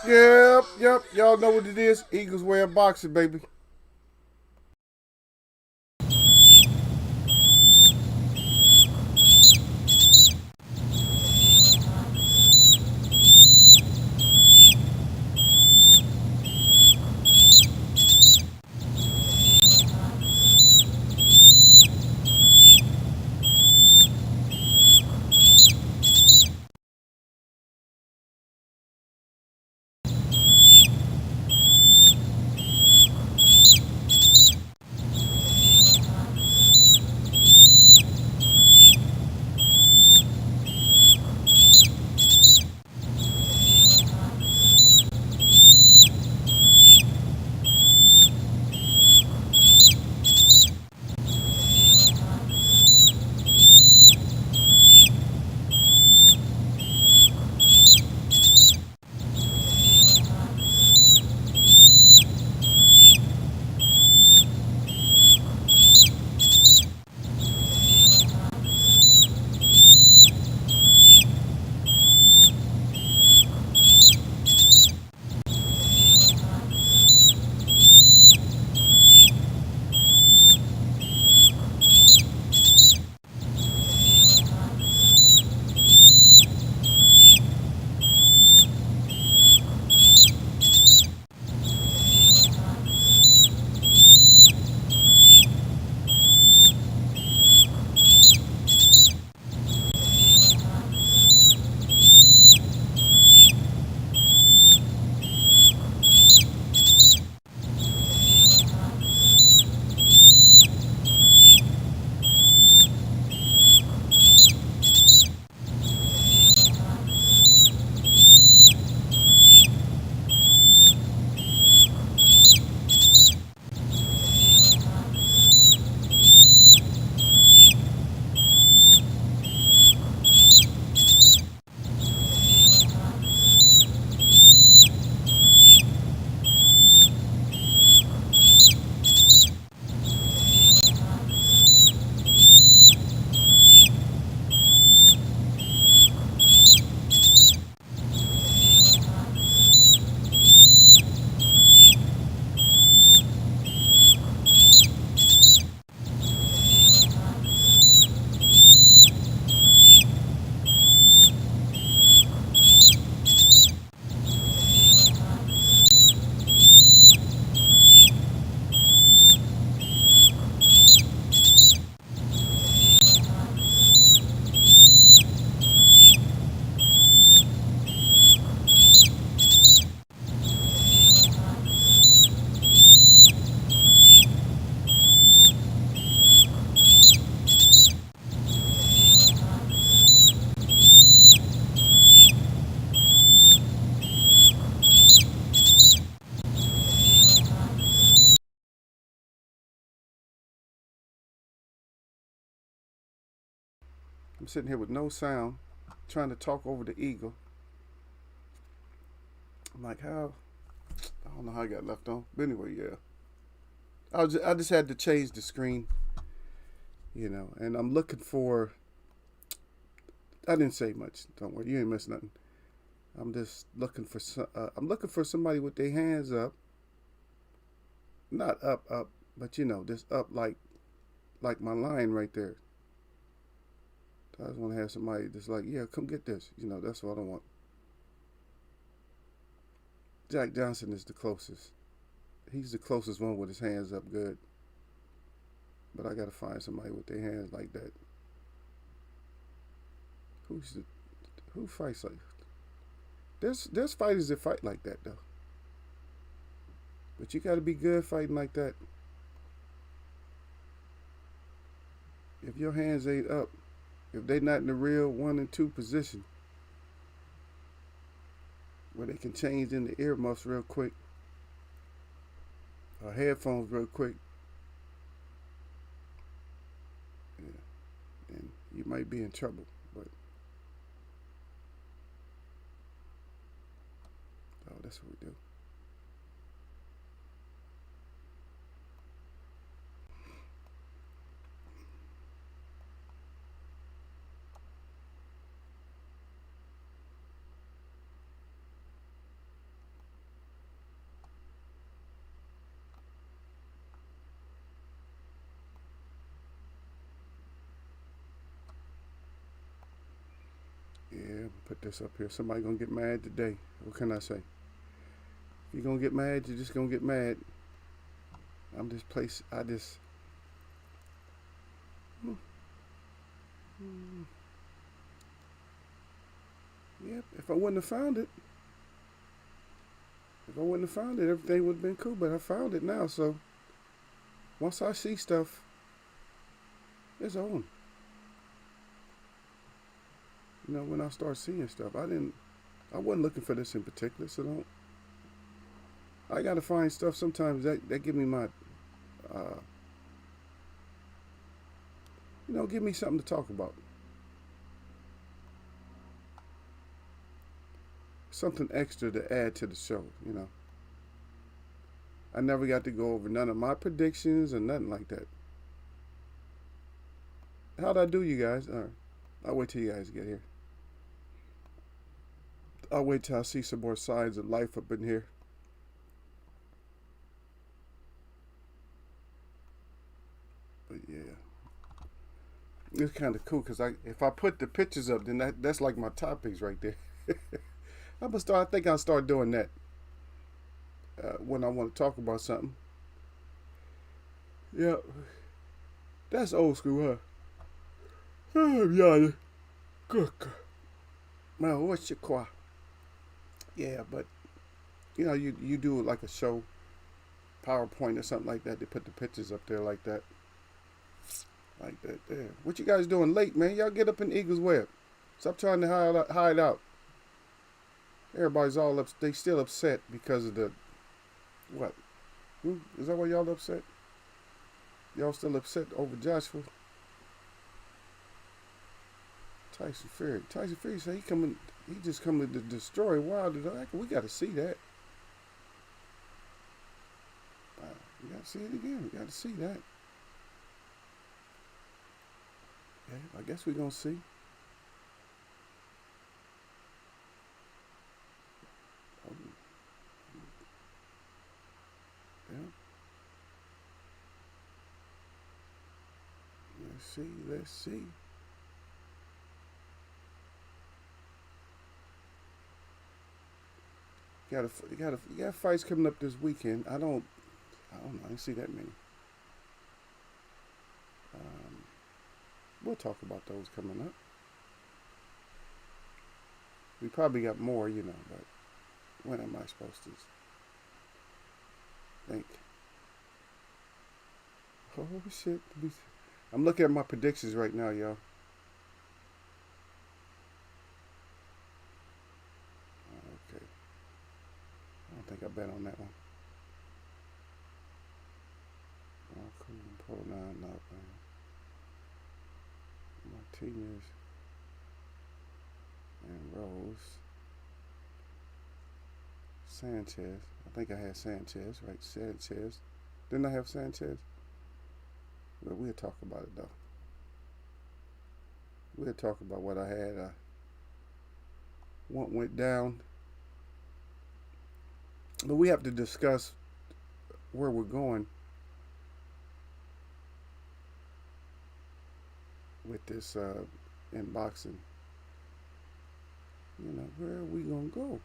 Yep. Y'all know what it is. Eagles way of boxing, baby. I'm sitting here with no sound, trying to talk over the eagle. I'm like, how? I don't know how I got left on. But anyway, yeah. I just had to change the screen, and I'm looking for. I didn't say much. Don't worry, you ain't missed nothing. I'm just looking for. I'm looking for somebody with their hands up, not up, but just up like my line right there. I just want to have somebody that's like, yeah, come get this. That's what I want. Jack Johnson is the closest. He's the closest one with his hands up good. But I gotta find somebody with their hands like that. Who's the who fights like there's fighters that fight like that though. But you gotta be good fighting like that. If your hands ain't up, if they not in the real 1 and 2 position where they can change in the earmuffs real quick or headphones real quick, yeah, then you might be in trouble. But oh, that's what we do. Put this up here. Somebody gonna get mad today. What can I say? If you're gonna get mad, you're just gonna get mad. I'm this place. I just. Yep. If I wouldn't have found it, everything would have been cool. But I found it now, so once I see stuff, it's on. You know, when I start seeing stuff, I wasn't looking for this in particular, so I gotta find stuff sometimes that give me my, give me something to talk about. Something extra to add to the show, I never got to go over none of my predictions or nothing like that. How'd I do, you guys? I'll wait till you guys get here. I'll wait till I see some more signs of life up in here. But yeah, it's kind of cool because if I put the pictures up, then that's like my topics right there. I think I'll start doing that when I want to talk about something. Yeah, that's old school, huh? Yeah, good. Man, what's your qua? Yeah, but you do like a show, PowerPoint or something like that. They put the pictures up there like that. There. What you guys doing late, man? Y'all get up in Eagles Web. Stop trying to hide out. Everybody's all up. They still upset because of the what? Is that why y'all upset? Y'all still upset over Joshua? Tyson Fury said he just coming to destroy Wilder. We got to see that. We got to see it again. We got to see that. Yeah, I guess we're going to see. Yeah. Let's see. You got fights coming up this weekend. I don't know. I didn't see that many. We'll talk about those coming up. We probably got more, but when am I supposed to think? Oh, shit. I'm looking at my predictions right now, y'all. Okay. I don't think I bet on that one. Oh, cool. Pro 9 up, man. Martinez and Rose. Sanchez. I think I had Sanchez, right? Sanchez. Didn't I have Sanchez? Well, we'll talk about it, though. We'll talk about what I had. What went down. But we have to discuss where we're going with this in boxing. Where are we going to go?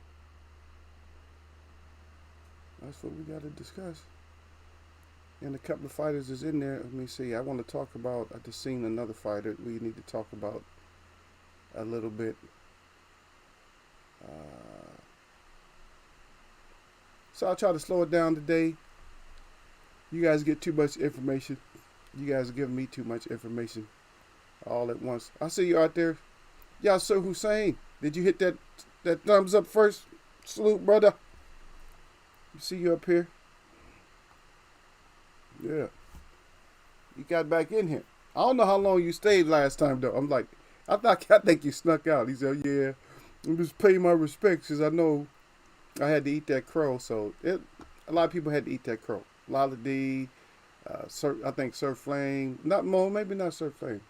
That's what we got to discuss. And a couple of fighters is in there. Let me see. I want to talk about, I just seen another fighter we need to talk about a little bit. So I'll try to slow it down today. You guys get too much information. You guys are giving me too much information all at once. I see you out there. Yasser Hussein, did you hit that thumbs up first? Salute, brother. See you up here. Yeah. You got back in here. I don't know how long you stayed last time, though. I'm like, I think you snuck out. He said, yeah, I'm just paying my respects because I know I had to eat that crow. So a lot of people had to eat that crow. Lala D, I think Sir Flame. Not Mo, maybe not Sir Flame.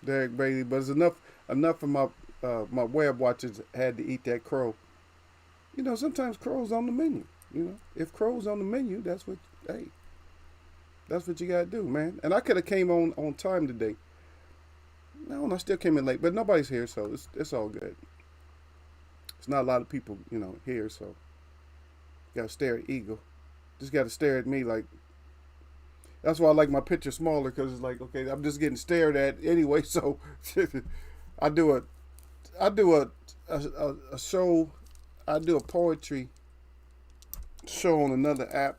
Derek Bailey, but it's enough of my web watchers had to eat that crow. Sometimes crow's on the menu. If crow's on the menu, that's what you gotta do, man. And I could have came on time today. No, I still came in late, but nobody's here, so it's all good. It's not a lot of people, here, so you gotta stare at Eagle. Just gotta stare at me like. That's why I like my picture smaller because it's like, okay, I'm just getting stared at anyway. So I do a I do a show. I do a poetry show on another app.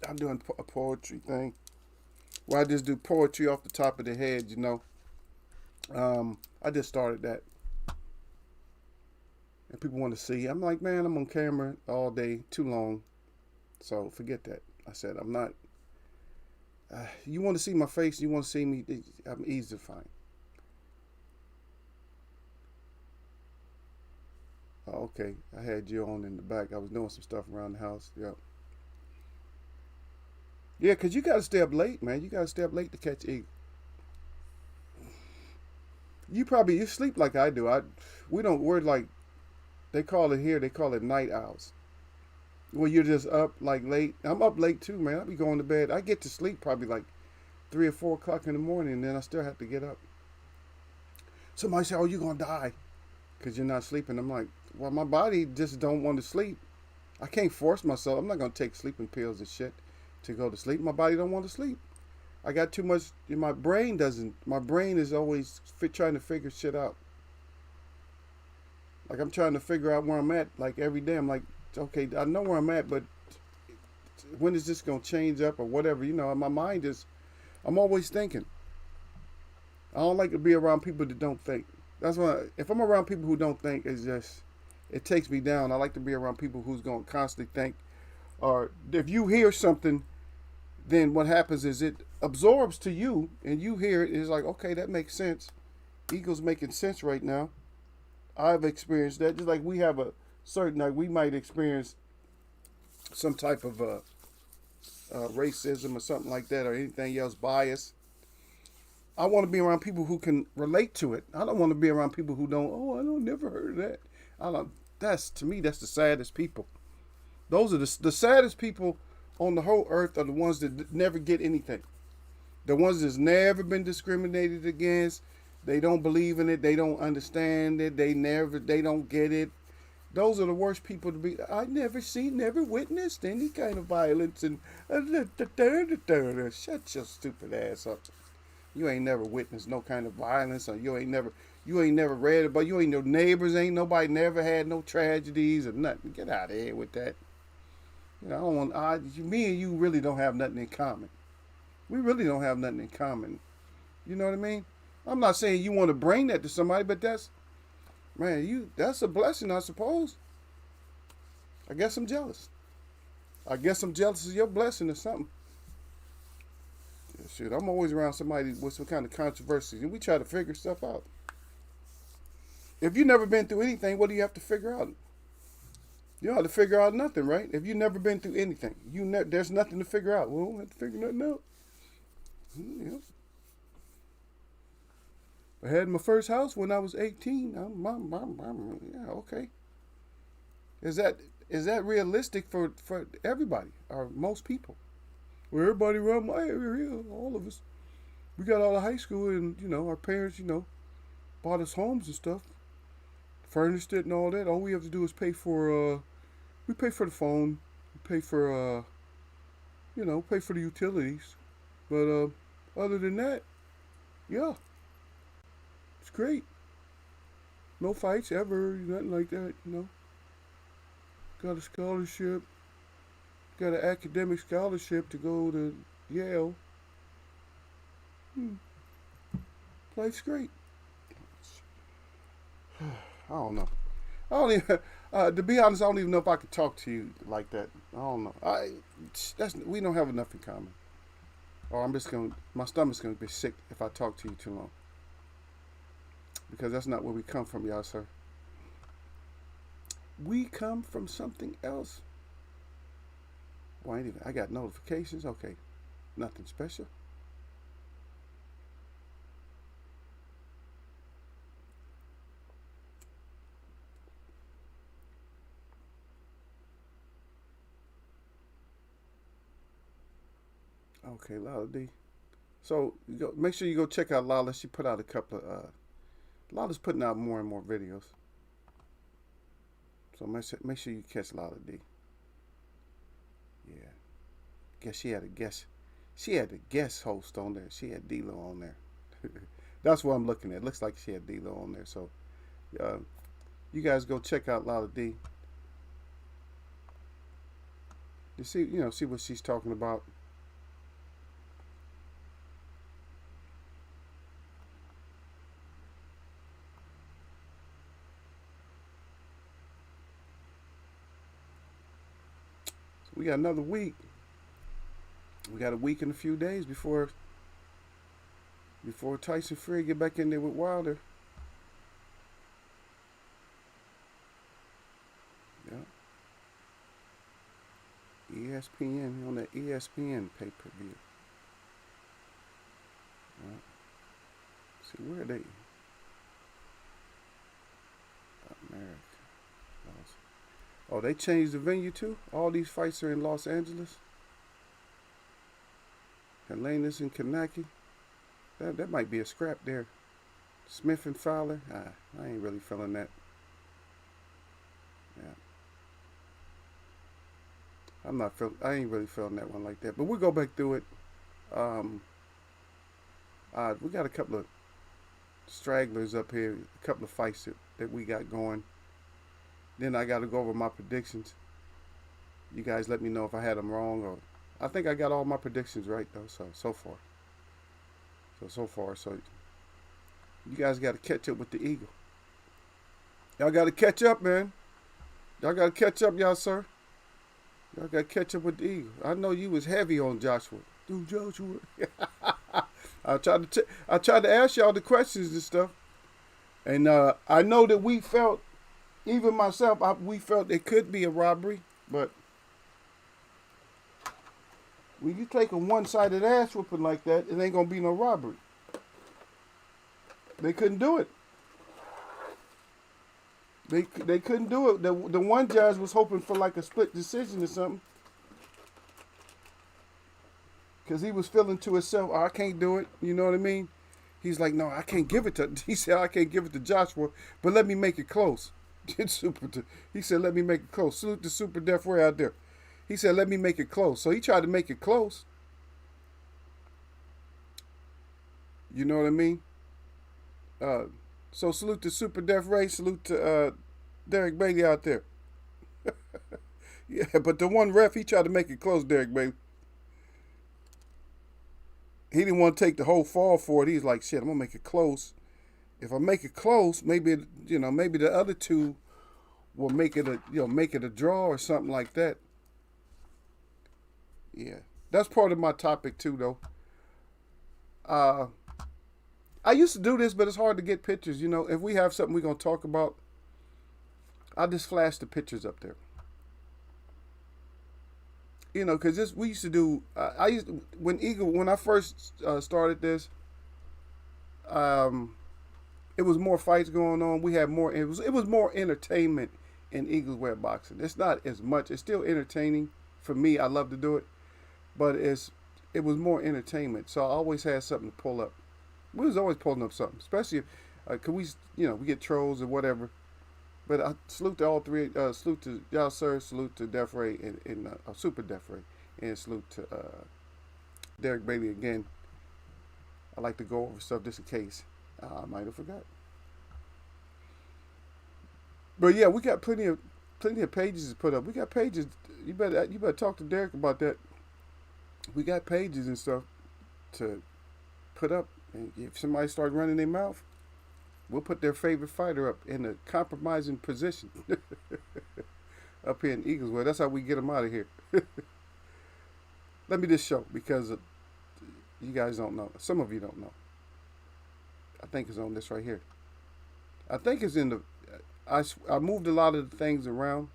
I'm doing a poetry thing where I just do poetry off the top of the head. I just started that, and people want to see. I'm like, man, I'm on camera all day, too long, so forget that. I said, I'm not. You want to see my face? You want to see me? I'm easy to find. Oh, okay, I had you on in the back. I was doing some stuff around the house. Yep. Yeah, cause you gotta stay up late, man. You gotta stay up late to catch eagle. You sleep like I do. We're like they call it here. They call it night owls. Well, you're just up like late. I'm up late too, man. I be going to bed. I get to sleep probably like 3 or 4 o'clock in the morning, and then I still have to get up. Somebody say, "Oh, you're gonna die because you're not sleeping." I'm like, well, my body just don't want to sleep. I can't force myself. I'm not gonna take sleeping pills and shit to go to sleep. My body don't want to sleep. I got too much. My brain doesn't. My brain is always trying to figure shit out. Like I'm trying to figure out where I'm at. Like every day, I'm like, okay, I know where I'm at, but when is this gonna change up or whatever? My mind is. I'm always thinking. I don't like to be around people that don't think. That's why if I'm around people who don't think, it takes me down. I like to be around people who's gonna constantly think. Or if you hear something, then what happens is it absorbs to you, and you hear it. It's like, okay, that makes sense. Eagle's making sense right now. I've experienced that. Just like we have a certain, like we might experience some type of racism or something like that, or anything else, bias. I want to be around people who can relate to it. I don't want to be around people who don't. Oh, I don't never heard of that. I don't. That's to me. That's the saddest people. Those are the saddest people on the whole earth are the ones that never get anything. The ones that's never been discriminated against. They don't believe in it. They don't understand it. They don't get it. Those are the worst people to be. I never witnessed any kind of violence. And shut your stupid ass up. You ain't never witnessed no kind of violence, or you ain't never read about. You ain't no neighbors. Ain't nobody never had no tragedies or nothing. Get out of here with that. I don't want. Me and you really don't have nothing in common. We really don't have nothing in common. You know what I mean? I'm not saying you want to bring that to somebody, but that's a blessing, I suppose. I guess I'm jealous. I guess I'm jealous of your blessing or something. Yeah, shit, I'm always around somebody with some kind of controversy, and we try to figure stuff out. If you've never been through anything, what do you have to figure out? You don't have to figure out nothing, right? If you've never been through anything, there's nothing to figure out. Well, we don't have to figure nothing out. Yeah. I had my first house when I was 18. Yeah, okay. Is that realistic for everybody or most people? Well, everybody around my area, all of us, we got out of high school, and our parents, bought us homes and stuff, furnished it and all that. All we have to do is pay for we pay for the phone, we pay for pay for the utilities. But other than that, yeah, it's great. No fights ever, nothing like that. Got a scholarship, got an academic scholarship to go to Yale. Life's great. I don't know. I don't even. To be honest, I don't even know if I could talk to you like that. I don't know. We don't have enough in common. Or my stomach's gonna be sick if I talk to you too long. Because that's not where we come from, y'all, sir. We come from something else. Well, I got notifications. Okay, nothing special. Okay, Lala D. So make sure you go check out Lala. She put out a couple of. Lala's putting out more and more videos. So make sure you catch Lala D. Yeah. Guess she had a guest. She had a guest host on there. She had D-Lo on there. That's what I'm looking at. Looks like she had D-Lo on there. So, you guys go check out Lala D. You see what she's talking about. So we got another week. We got a week and a few days before Tyson Fury get back in there with Wilder. Yeah. ESPN on that ESPN pay-per-view. Right. See, where are they? America. Oh, they changed the venue too? All these fights are in Los Angeles? Helena's in Kanaki? That might be a scrap there. Smith and Fowler? I ain't really feeling that. Yeah. I ain't really feeling that one like that. But we'll go back through it. We got a couple of stragglers up here, a couple of fights that we got going. Then I got to go over my predictions. You guys let me know if I had them wrong, or I think I got all my predictions right though. So far. So you guys got to catch up with the Eagle. Y'all got to catch up, man. Y'all got to catch up, y'all, sir. Y'all got to catch up with the Eagle. I know you was heavy on Joshua. Dude, Joshua. I tried to ask y'all the questions and stuff. And I know that we felt, even myself, we felt it could be a robbery. But when you take a one-sided ass whooping like that, it ain't going to be no robbery. They couldn't do it. They couldn't do it. The one judge was hoping for like a split decision or something. Because he was feeling to himself, I can't do it. You know what I mean? He's like, no, I can't give it to, he said, I can't give it to Joshua, but let me make it close. He said, let me make it close. Salute to Super Death Ray out there. He said, let me make it close. So he tried to make it close. You know what I mean? So salute to Super Death Ray. Salute to Derek Bailey out there. Yeah, but the one ref, he tried to make it close, Derek Bailey. He didn't want to take the whole fall for it. He's like, shit, I'm going to make it close. If I make it close, maybe the other two will make it a draw or something like that. Yeah. That's part of my topic too, though. I used to do this, but it's hard to get pictures. If we have something we're going to talk about, I'll just flash the pictures up there. Because we used to do. When I first started this, it was more fights going on. We had more. It was more entertainment in Eagles Wear boxing. It's not as much. It's still entertaining for me. I love to do it, but it was more entertainment. So I always had something to pull up. We was always pulling up something, especially if, cause we get trolls or whatever. But I salute to all three. Salute to y'all, sir. Salute to Def Ray and Super Def Ray, and salute to Derek Bailey again. I like to go over stuff just in case I might have forgot. But yeah, we got plenty of pages to put up. We got pages. You better talk to Derek about that. We got pages and stuff to put up. And if somebody start running their mouth, we'll put their favorite fighter up in a compromising position up here in Eaglesville. That's how we get them out of here. Let me just show, because you guys don't know. Some of you don't know. I think it's on this right here. I think it's in the... I moved a lot of the things around,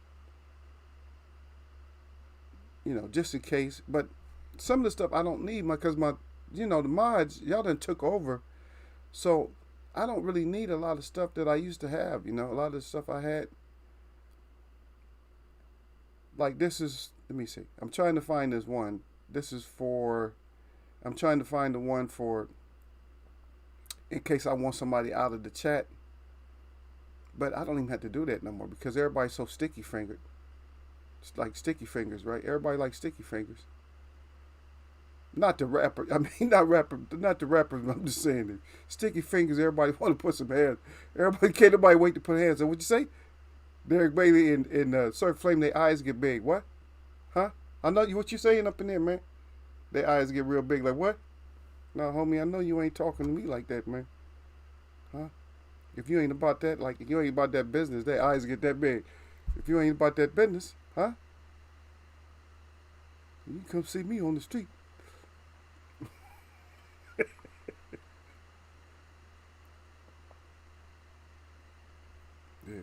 just in case. But some of the stuff I don't need, because the mods, y'all done took over. So I don't really need a lot of stuff that I used to have. A lot of the stuff I had. Like this is, let me see. I'm trying to find this one. I'm trying to find the one for, in case I want somebody out of the chat. But I don't even have to do that no more because everybody's so sticky fingered. It's like sticky fingers, right? Everybody likes sticky fingers. Not the rapper. I mean, not rapper. Not the rapper. I'm just saying it. Sticky fingers. Everybody want to put some hands. Everybody can't nobody wait to put hands on. What you say? Derek Bailey and Surf Flame. Their eyes get big. What? Huh? I know you. What you saying up in there, man? Their eyes get real big. Like what? No, homie. I know you ain't talking to me like that, man. Huh? If you ain't about that, like if you ain't about that business, their eyes get that big. If you ain't about that business, huh? You come see me on the street. Yeah.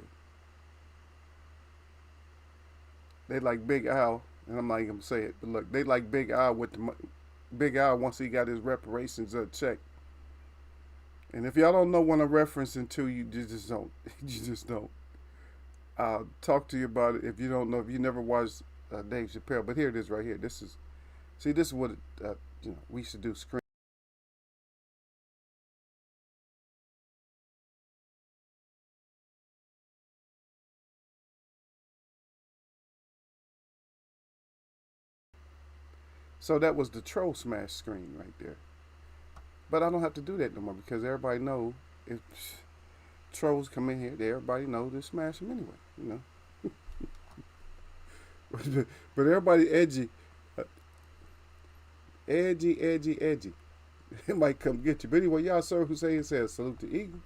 They like Big Al, and I'm not even gonna say it, but look, they like Big Al with the Big Al once he got his reparations checked. And if y'all don't know what I'm referencing to, you just don't. You just don't. I'll talk to you about it if you don't know. If you never watched Dave Chappelle, but here it is right here. This is see. This is what we used to do. Screen. So that was the troll smash screen right there. But I don't have to do that no more because everybody know if trolls come in here, everybody know to smash them anyway. You know. But everybody edgy, edgy. It might come get you. But anyway, y'all, Sir Hussein says salute to Eagle.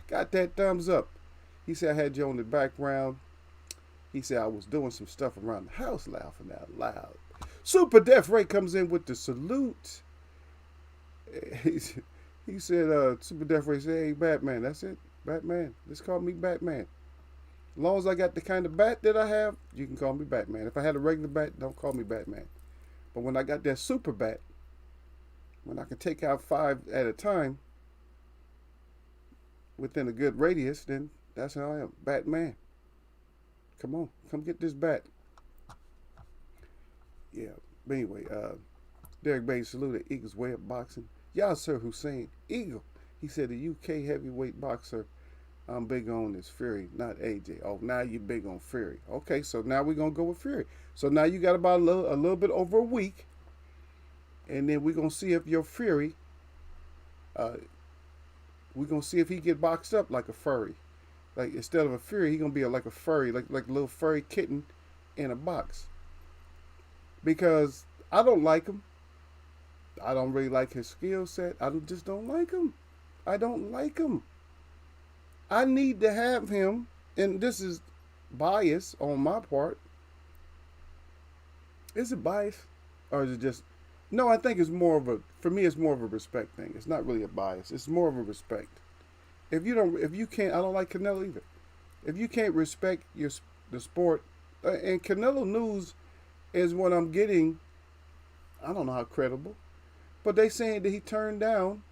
Got that thumbs up. He said I had you on the background. He said I was doing some stuff around the house laughing out loud. Super Def Ray comes in with the salute. He said, Super Def Ray said, hey, Batman, that's it. Batman. Just call me Batman. As long as I got the kind of bat that I have, you can call me Batman. If I had a regular bat, don't call me Batman. But when I got that super bat, when I can take out 5 at a time within a good radius, then that's how I am. Batman. Come on. Come get this bat. Yeah. But anyway, Derek Bates saluted Eagle's way of boxing. Yasser Hussein Eagle. He said the UK heavyweight boxer I'm big on is Fury, not AJ. Oh, now you big on Fury. Okay, so now we're gonna go with Fury. So now you got about a little bit over a week, and then we're gonna see if your Fury, we're gonna see if he get boxed up like a furry. Like instead of a Fury, he gonna be like a furry, like a little furry kitten in a box. Because I don't like him. I don't really like his skill set. Just don't like him. I don't like him. I need to have him, and this is bias on my part. Is it bias? Or is it just... No, I think it's more of a... For me, it's more of a respect thing. It's not really a bias. It's more of a respect. If you can't... I don't like Canelo either. If you can't respect the sport... and Canelo News is what I'm getting... I don't know how credible. But they saying that he turned down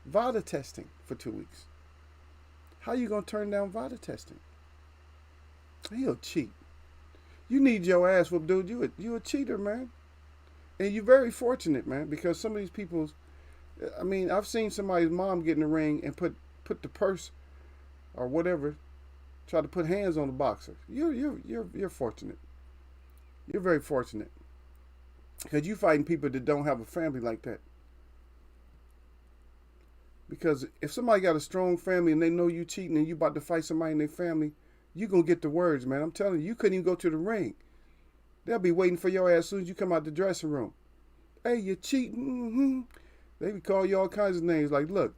VADA testing for 2 weeks. How you gonna turn down VADA testing? He'll cheat. You need your ass whooped, dude. You a cheater, man. And you're very fortunate, man, because some of these people's... I mean, I've seen somebody's mom get in the ring and put the purse or whatever, try to put hands on the boxer. You're fortunate. You're very fortunate. Because you fighting people that don't have a family like that. Because if somebody got a strong family and they know you cheating and you about to fight somebody in their family, you going to get the words, man. I'm telling you, you couldn't even go to the ring. They'll be waiting for your ass as soon as you come out the dressing room. Hey, you're cheating. Mm-hmm. They be call you all kinds of names. Like, look,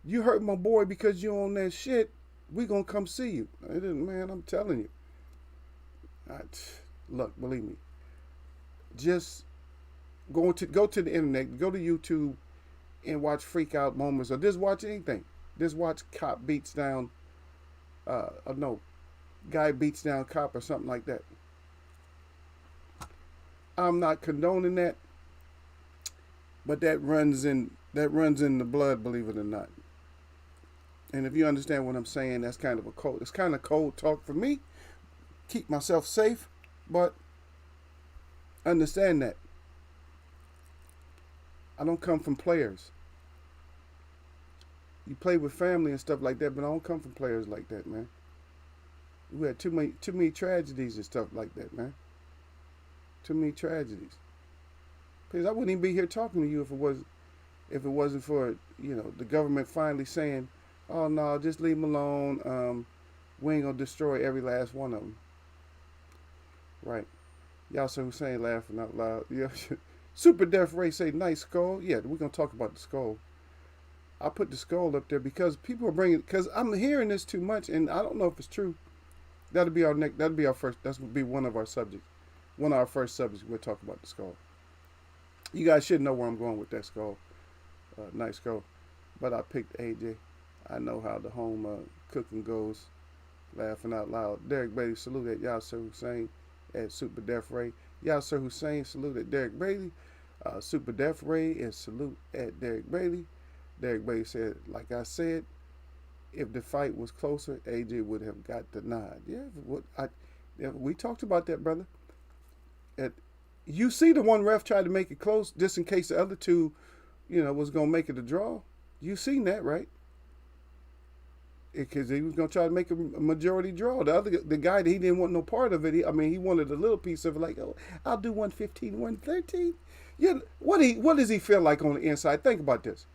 you hurt my boy because you on that shit. We going to come see you. Man, I'm telling you. Look, believe me. Just go to the internet, go to YouTube and watch freak out moments, or just watch anything. Just watch cop beats down, guy beats down cop or something like that. I'm not condoning that, but that runs in the blood, believe it or not. And if you understand what I'm saying, that's kind of it's kind of cold talk for me. Keep myself safe, but understand that I don't come from players. You play with family and stuff like that, but I don't come from players like that, man. We had too many tragedies and stuff like that, man. Too many tragedies. Because I wouldn't even be here talking to you if it wasn't for the government finally saying, "Oh no, just leave them alone. We ain't gonna destroy every last one of them." Right? Yasser Hussein laughing out loud. Yeah. Super Death Ray say nice skull. Yeah, we're gonna talk about the skull. I put the skull up there because people are bringing. Because I'm hearing this too much, and I don't know if it's true. That'll be our next. That'll be our first. That's will be one of our subjects. One of our first subjects. We'll talk about the skull. You guys should know where I'm going with that skull. Nice skull. But I picked AJ. I know how the home cooking goes. Laughing out loud. Derek Bailey, salute at Yasser Hussein at Super Death Ray. Yasser Hussein, salute at Derek Bailey. Super Death Ray is salute at Derek Bailey. Derek Bailey said, like I said, if the fight was closer, AJ would have got the nod. Yeah, we talked about that, brother. You see the one ref tried to make it close just in case the other two, was going to make it a draw. You seen that, right? Because he was going to try to make a majority draw. The guy that he didn't want no part of it. He wanted a little piece of it. Like, oh, I'll do 115, 113. Yeah, what does he feel like on the inside? Think about this.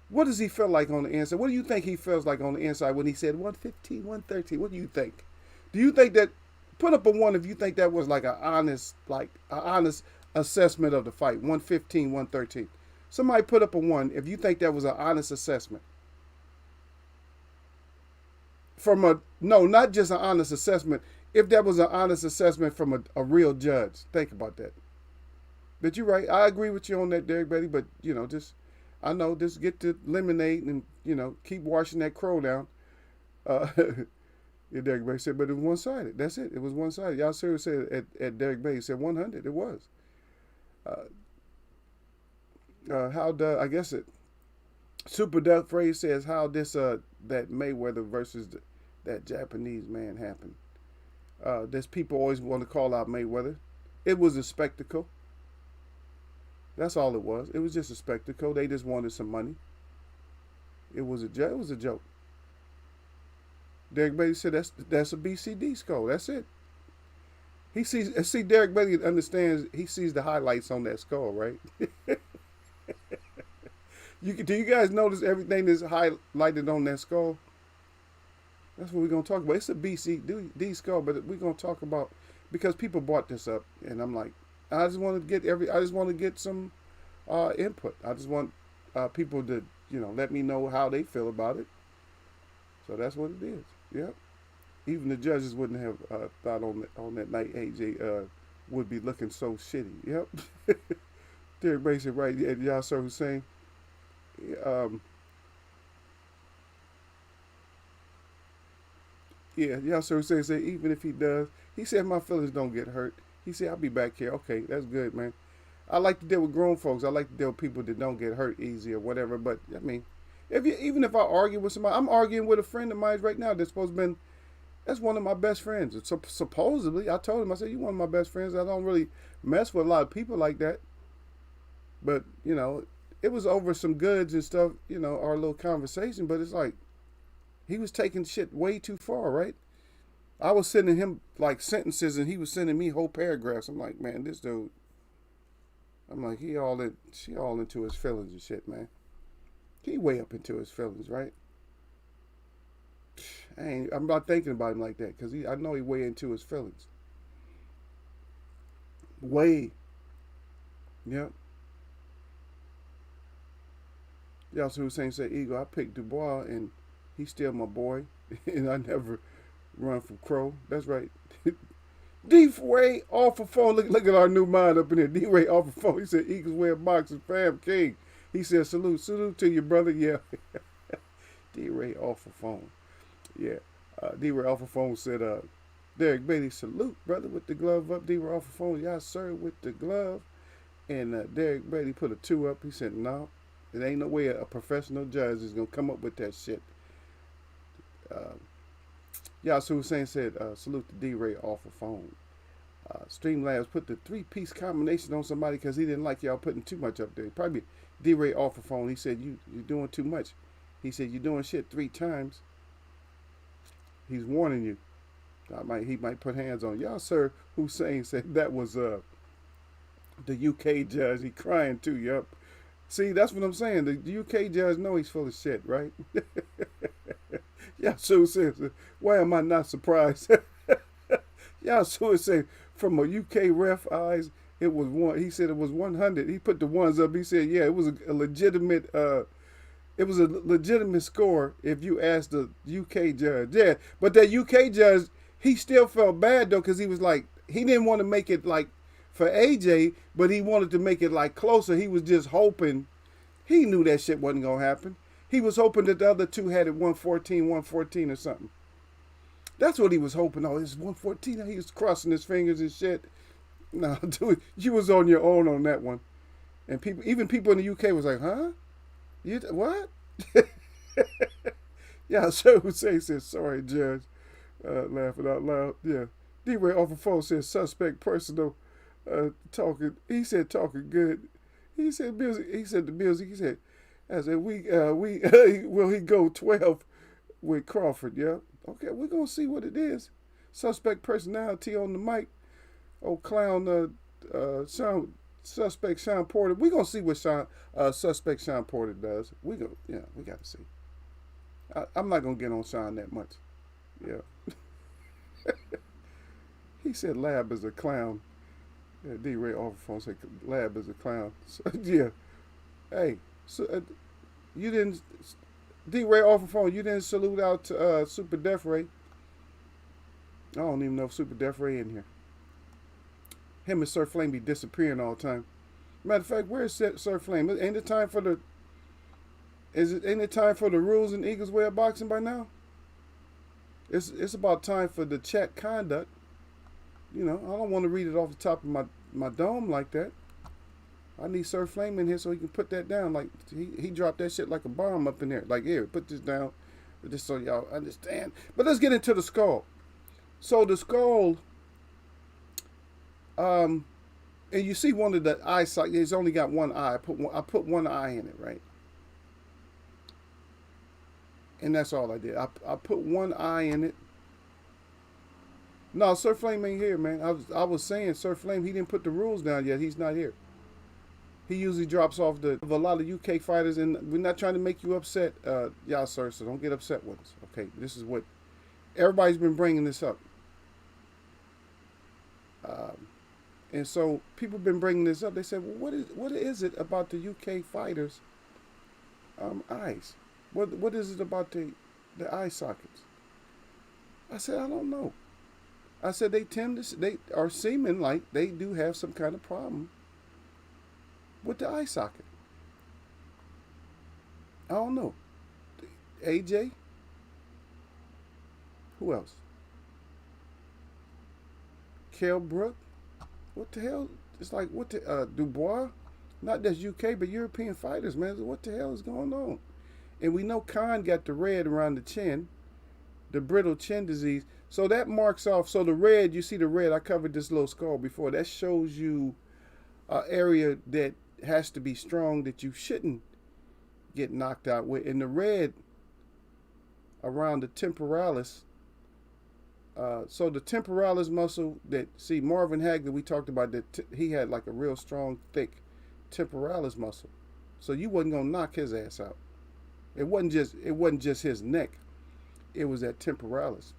What does he feel like on the inside? What do you think he feels like on the inside when he said 115, 113? What do you think? Do you think that? Put up a 1 if you think that was like an honest assessment of the fight. 115, 113. Somebody put up a 1 if you think that was an honest assessment. Not just an honest assessment. If that was an honest assessment from a real judge. Think about that. But you're right. I agree with you on that, Derek Betty. But, just get to lemonade and, keep washing that crow down. Yeah, Derek Bay said, but it was one-sided. That's it. It was one-sided. Y'all serious said at Derek Bay, he said 100. It was. I guess it. Super Death Phrase says how this that Mayweather versus that Japanese man happened. There's people always want to call out Mayweather. It was a spectacle. That's all it was. It was just a spectacle. They just wanted some money. It was a joke. Derek Bailey said that's a BCD skull. That's it. Derek Bailey understands. He sees the highlights on that skull, right? Do you guys notice everything that's highlighted on that skull? That's what we're gonna talk about. It's a BCD skull, but we're gonna talk about because people brought this up, and I'm like, I just want to get some input. I just want people to let me know how they feel about it. So that's what it is. Yep. Even the judges wouldn't have thought on that night AJ would be looking so shitty. Yep. Derek Basin, right? Yeah, Yasser Hussein. Yasser Hussein said even if he does, he said my feelings don't get hurt. He said I'll be back here. Okay, that's good, man. I like to deal with grown folks. I like to deal with people that don't get hurt easy or whatever. But even if I argue with somebody, I'm arguing with a friend of mine right now that's that's one of my best friends. So supposedly, I told him, I said, you're one of my best friends. I don't really mess with a lot of people like that. But, it was over some goods and stuff, our little conversation. But it's like, he was taking shit way too far, right? I was sending him like sentences and he was sending me whole paragraphs. I'm like, man, this dude. I'm like, she all into his feelings and shit, man. He way up into his feelings, right? I'm not thinking about him like that because I know he way into his feelings. Way. Yep. Yasser Hussein said, Eagle, I picked Dubois and he's still my boy. And I never run from Crow. That's right. D-Ray off the phone. Look at our new mind up in here. D-Ray off the phone. He said, Eagles wear boxing, fam king. He said, salute to your brother. Yeah. D-Ray off the phone. Yeah. D-Ray off the phone said, Derek Bailey, salute, brother, with the glove up. D-Ray off the phone, yes, sir, with the glove. And Derek Bailey put a 2 up. He said, no, it ain't no way a professional judge is going to come up with that shit. Yasser Hussein said, salute to D-Ray off the phone. Streamlabs put the 3-piece combination on somebody because he didn't like y'all putting too much up there. Probably D-Ray off the phone. He said, you're doing too much. He said, "You're doing shit 3 times. He's warning you. He might put hands on y'all, sir." Hussein said that was the UK judge. He crying too. Yup. See, that's what I'm saying. The UK judge know he's full of shit, right? Yasu says, "Why am I not surprised?" Yasu said, "From a UK ref eyes, it was one." He said it was 100. He put the ones up. He said, "Yeah, it was a legitimate." It was a legitimate score if you asked the UK judge. Yeah, but that UK judge, he still felt bad though, because he was like, he didn't want to make it like for AJ, but he wanted to make it like closer. He was just hoping. He knew that shit wasn't gonna happen. He was hoping that the other two had it 114 or something. That's what he was hoping. Oh, it's 114. He was crossing his fingers and shit. No, dude, you was on your own on that one. And people, even people in the UK was like, "Huh? You what?" Yeah, so Hussein says, "Sorry, Judge." Laughing out loud. Yeah. D-Ray off the phone says, "Suspect personal talking." He said, "Talking good." He said, "Music." He said, "The music." He said, "I said we will he go 12 with Crawford?" Yeah. Okay, we're gonna see what it is. Suspect personality on the mic. Old clown suspect Sean Porter. We're gonna see what suspect Sean Porter does. We gotta see. I'm not gonna get on Sean that much. Yeah. He said Lab is a clown. Yeah, D-Ray off the phone said Lab is a clown. So, yeah. Hey, so, you didn't, D-Ray off the phone, you didn't salute out to Super Def Ray. I don't even know if Super Def Ray in here. Him and Sir Flame be disappearing all the time. Matter of fact, where is Sir Flame? Ain't it time for the rules and Eagles way of boxing by now? It's about time for the chat conduct. You know, I don't want to read it off the top of my dome like that. I need Sir Flame in here so he can put that down. Like he dropped that shit like a bomb up in there. Like, here, put this down, just so y'all understand. But let's get into the skull. So the skull, and you see one of the eye sockets. It's only got one eye. I put one eye in it, right? And that's all I did. I put one eye in it. No, Sir Flame ain't here, man. I was saying Sir Flame, he didn't put the rules down yet. He's not here. He usually drops off of a lot of UK fighters, and we're not trying to make you upset, y'all, sir, so don't get upset with us, okay? This is what, everybody's been bringing this up. And so people have been bringing this up. They said, well, what is it about the UK fighters' eyes? What is it about the eye sockets? I said, I don't know. I said they are seeming like they do have some kind of problem with the eye socket. I don't know. AJ? Who else? Kell Brook? What the hell? It's like, what the, Dubois? Not just UK, but European fighters, man. What the hell is going on? And we know Khan got the red around the chin, the brittle chin disease. So that marks off. So the red, you see the red, I covered this little skull before. That shows you an area that has to be strong that you shouldn't get knocked out with. And the red around the temporalis. So the temporalis muscle that, see, Marvin Hagler, we talked about that he had like a real strong, thick temporalis muscle. So you wasn't going to knock his ass out. It wasn't just his neck. It was that temporalis.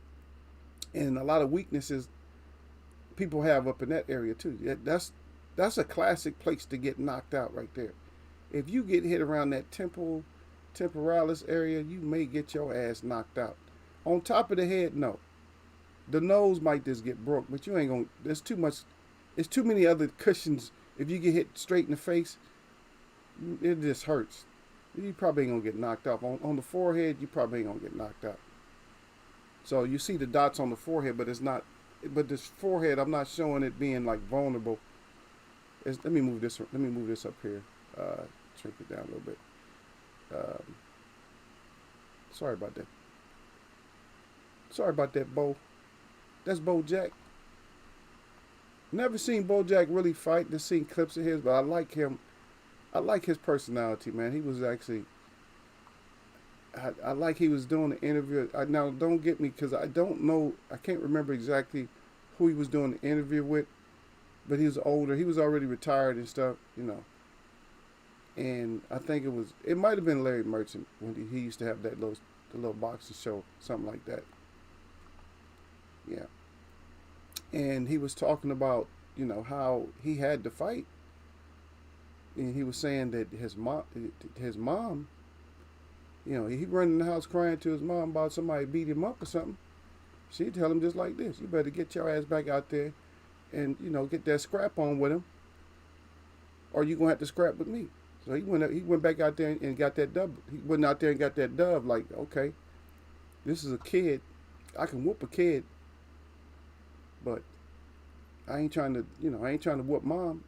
And a lot of weaknesses people have up in that area too. That's a classic place to get knocked out right there. If you get hit around that temporalis area, you may get your ass knocked out. On top of the head, no. The nose might just get broke, but you ain't gonna. There's too much. It's too many other cushions. If you get hit straight in the face, it just hurts. You probably ain't gonna get knocked off. On the forehead, you probably ain't gonna get knocked out. So you see the dots on the forehead, but it's not. But this forehead, I'm not showing it being like vulnerable. Let me move this. Let me move this up here. Shrink it down a little bit. Sorry about that. Sorry about that, Bo. That's Bo Jack. Never seen Bo Jack really fight. Just seen clips of his, but I like him. I like his personality, man. He was actually. I like he was doing the interview. Now, don't get me because I don't know. I can't remember exactly who he was doing the interview with, but he was older. He was already retired and stuff, you know. And I think it might have been Larry Merchant when he used to have the little boxing show, something like that. Yeah. And he was talking about, how he had to fight. And he was saying that his mom, he running in the house crying to his mom about somebody beat him up or something. She'd tell him just like this: "You better get your ass back out there and get that scrap on with him, or you gonna have to scrap with me." So he went back out there and got that dub. He went out there and got that dub. Like, okay, this is a kid. I can whoop a kid, but I ain't trying to whoop mom.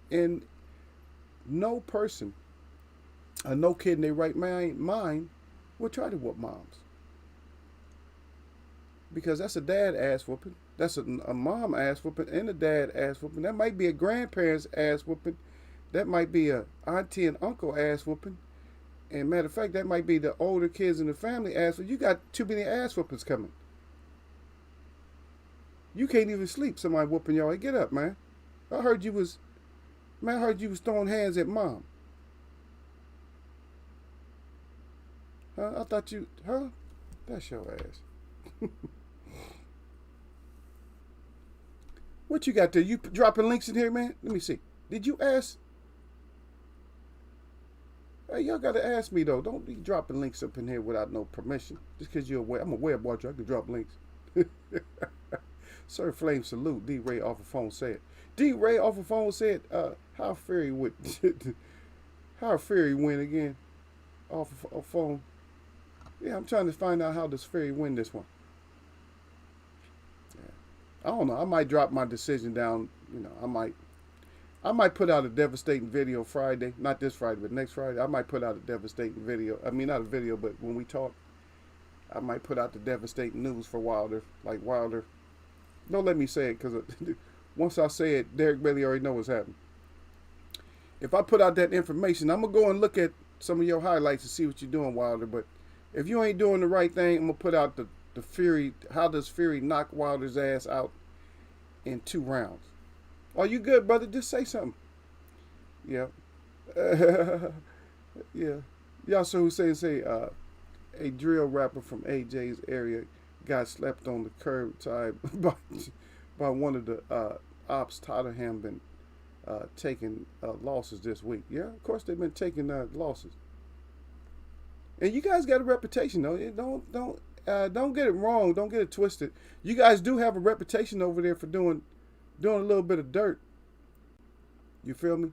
And no person, no kid in their right mind will try to whoop moms, because that's a dad ass whooping. That's a mom ass whooping and a dad ass whooping. That might be a grandparent's ass whooping. That might be a auntie and uncle ass whooping. And matter of fact, that might be the older kids in the family ass whooping. You got too many ass whoopings coming. You can't even sleep. Somebody whooping y'all. Hey, get up, man. I heard you was throwing hands at mom. Huh? I thought you, huh? That's your ass. What you got there? You dropping links in here, man? Let me see. Did you ask? Hey, y'all got to ask me, though. Don't be dropping links up in here without no permission. Just because you're aware. I'm a web watcher. I can drop links. Sir Flame salute. D-Ray off the phone said. D-Ray off the phone said, how Fury would, how Fury win again off a phone. Yeah, I'm trying to find out how does Fury win this one. Yeah. I don't know. I might drop my decision down. I might put out a devastating video Friday. Not this Friday, but next Friday. I might put out a devastating video. I mean, not a video, but when we talk, I might put out the devastating news for Wilder. Like Wilder. Don't let me say it, because once I say it, Derek Bailey already knows what's happening. If I put out that information, I'm going to go and look at some of your highlights and see what you're doing, Wilder. But if you ain't doing the right thing, I'm going to put out the Fury. How does Fury knock Wilder's ass out in 2 rounds? Are you good, brother? Just say something. Yeah. Yeah. Yasser Hussein say, a drill rapper from AJ's area got slept on the curbside by one of the ops. Tottenham been taking losses this week. Yeah, of course they've been taking losses. And you guys got a reputation, though. Don't get it wrong. Don't get it twisted. You guys do have a reputation over there for doing a little bit of dirt. You feel me?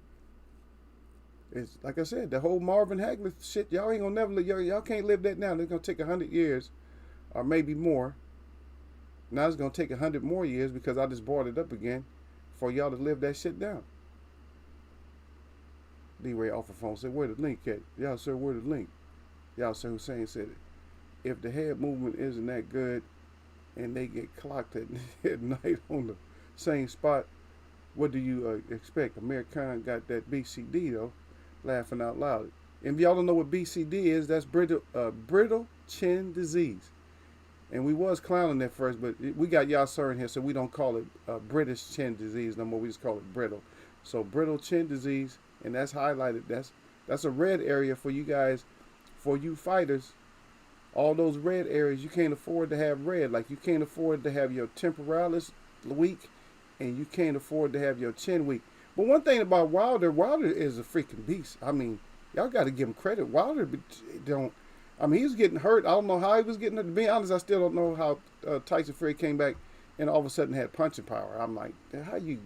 It's like I said, the whole Marvin Hagler shit. Y'all ain't gonna never live. Y'all can't live that down. It's gonna take 100 years, or maybe more. Now it's gonna take 100 more years because I just brought it up again for y'all to live that shit down. D-Ray off the phone said, "Where the link at?" Y'all, sir, where the link? Y'all, sir, Hussein said, if the head movement isn't that good, and they get clocked at night on the same spot, what do you expect? Amir Khan got that BCD, though, laughing out loud. And if y'all don't know what BCD is, that's brittle chin disease. And we was clowning at first, but we got Yasser in here, so we don't call it British chin disease no more. We just call it brittle. So brittle chin disease, and that's highlighted. That's a red area for you guys, for you fighters. All those red areas, you can't afford to have red. Like, you can't afford to have your temporalis weak, and you can't afford to have your chin weak. But one thing about Wilder is a freaking beast. I mean, y'all got to give him credit. Wilder he was getting hurt. I don't know how he was getting hurt. To be honest, I still don't know how Tyson Fury came back and all of a sudden had punching power. I'm like, how you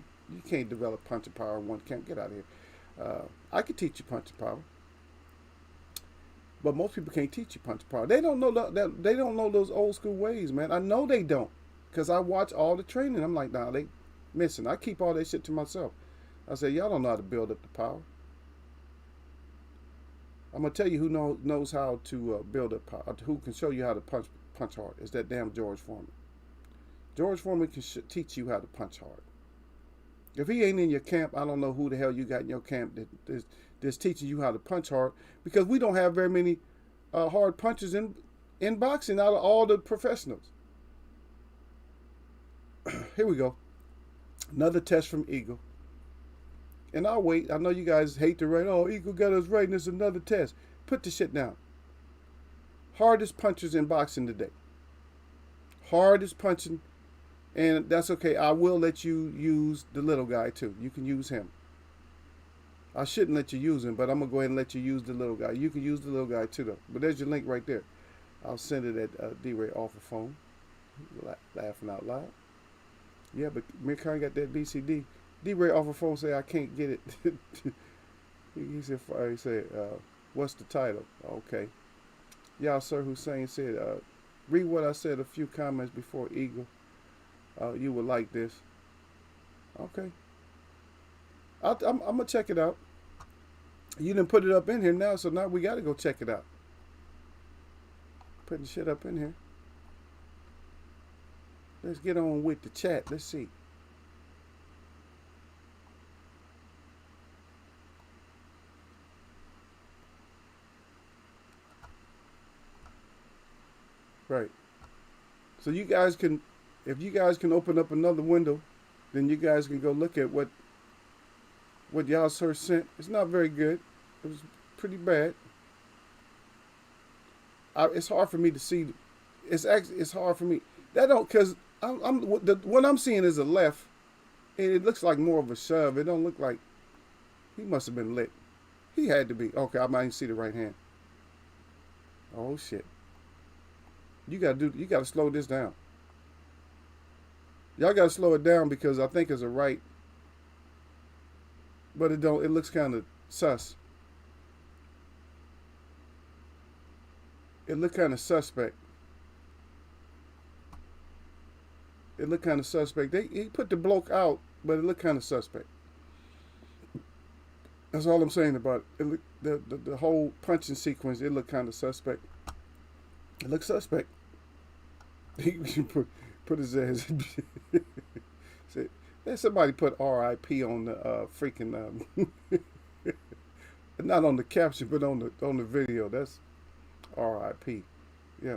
can't develop punching power in one camp? Get out of here. I could teach you punching power. But most people can't teach you punching power. They don't know they don't know those old school ways, man. I know they don't, because I watch all the training. I'm like, nah, they missing. I keep all that shit to myself. I say, y'all don't know how to build up the power. I'm gonna tell you who knows how to build up power. Who can show you how to punch hard? Is that damn George Foreman. George Foreman can teach you how to punch hard. If he ain't in your camp, I don't know who the hell you got in your camp that's teaching you how to punch hard, because we don't have very many hard punches in boxing out of all the professionals. Here we go. Another test from Eagle. And I'll wait. I know you guys hate to write, oh, Eagle got us right and it's another test. Put the shit down. Hardest punchers in boxing today. Hardest punching. And that's okay. I will let you use the little guy too. You can use him. I shouldn't let you use him, but I'm going to go ahead and let you use the little guy. You can use the little guy too, though. But there's your link right there. I'll send it at D-Ray off the phone. Laughing out loud. Yeah, but Mirkan got that BCD. D-Ray off the phone say I can't get it. he said, what's the title? Okay. Yasser Hussein said, read what I said a few comments before Eagle. You would like this. Okay. I'm going to check it out. You didn't put it up in here now, so now we got to go check it out. Putting shit up in here. Let's get on with the chat. Let's see. Right. So you guys can, if you guys can open up another window, then you guys can go look at what y'all sir sent. It's not very good. It was pretty bad. It's hard for me to see. It's hard for me. That don't, cause what I'm seeing is a left, and it looks like more of a shove. It don't look like he must have been lit. He had to be. Okay, I might see the right hand. Oh shit. You gotta slow this down. Y'all gotta slow it down because I think it's a right. But it looks kind of sus. It looked kind of suspect. It looked kind of suspect. He put the bloke out, but it looked kind of suspect. That's all I'm saying about it. The whole punching sequence, it looked kind of suspect. It looked suspect. He put his ass. Said, somebody put R.I.P. on the freaking not on the caption, but on the video. That's R.I.P. Yeah.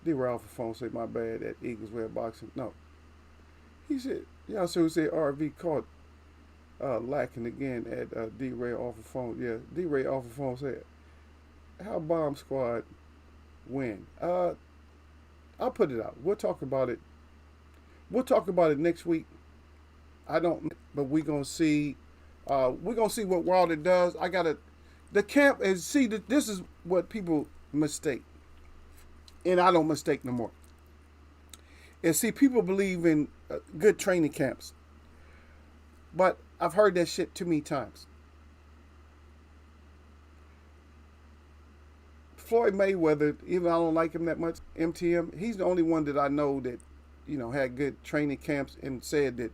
D. Ralph phone said, my bad, at Eagles Way of Boxing. No. He said, y'all so said RV caught lacking again at D. Ray off the phone. Yeah, D. Ray off the phone said, how Bomb Squad win? I'll put it out. We'll talk about it. We'll talk about it next week. I don't, but we're gonna see. We're gonna see what Wilder does. The camp is, see, this is what people mistake, and I don't mistake no more. And see, people believe in good training camps, but I've heard that shit too many times. Floyd Mayweather, even though I don't like him that much, MTM, he's the only one that I know that, had good training camps and said that,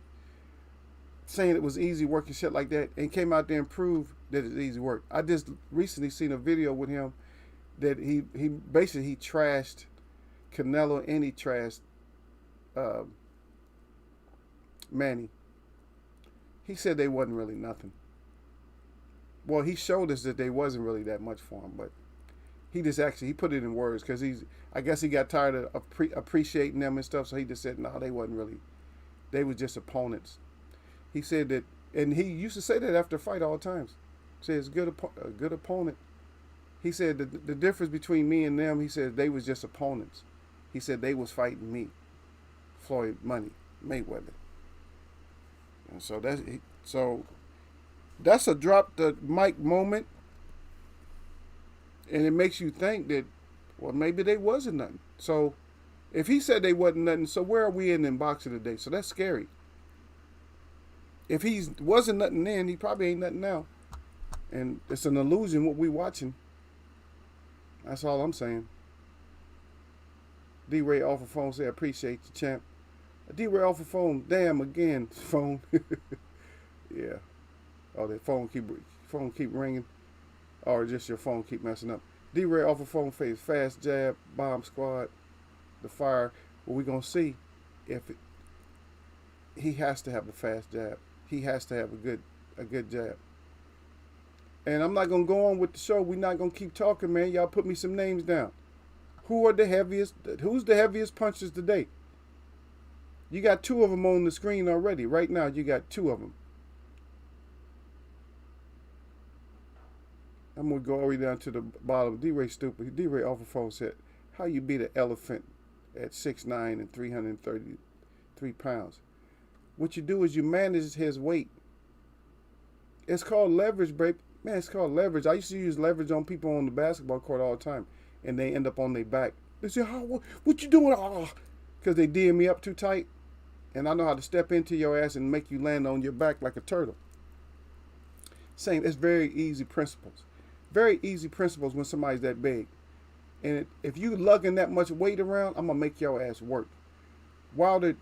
saying it was easy work and shit like that, and came out there and proved that it's easy work. I just recently seen a video with him that he basically trashed Canelo and he trashed Manny. He said they wasn't really nothing. Well, he showed us that they wasn't really that much for him, but he put it in words because I guess he got tired of appreciating them and stuff, so he just said, no, they wasn't really, they were just opponents. He said that, and he used to say that after a fight all the times. He said, a good opponent. He said the difference between me and them, he said they was just opponents. He said they was fighting me, Floyd Mayweather. And so that's a drop the mic moment. And it makes you think that, well, maybe they wasn't nothing. So if he said they wasn't nothing, so where are we in boxing today? So that's scary. If he wasn't nothing then, he probably ain't nothing now. And it's an illusion what we watching. That's all I'm saying. D-Ray off the phone say, I appreciate you, champ. D-Ray off the phone, damn again, phone. Yeah. Oh, that phone keep ringing. Or just your phone keep messing up. D-Ray off the phone face, fast jab, Bomb Squad, the fire. Well, we're going to see if he has to have a fast jab. He has to have a good jab. And I'm not gonna go on with the show. We're not gonna keep talking, man. Y'all put me some names down. Who are the heaviest? Who's the heaviest punchers today? You got two of them on the screen already. Right now, you got two of them. I'm gonna go all the way down to the bottom. D-Ray stupid. D-Ray off the phone said, "How you beat an elephant at 6'9" and 333 pounds? What you do is you manage his weight. It's called leverage, babe. Man, it's called leverage. I used to use leverage on people on the basketball court all the time, and they end up on their back. They say, what you doing? Because they DM me up too tight, and I know how to step into your ass and make you land on your back like a turtle. Same, it's very easy principles. Very easy principles when somebody's that big. And if you lugging that much weight around, I'm going to make your ass work. While the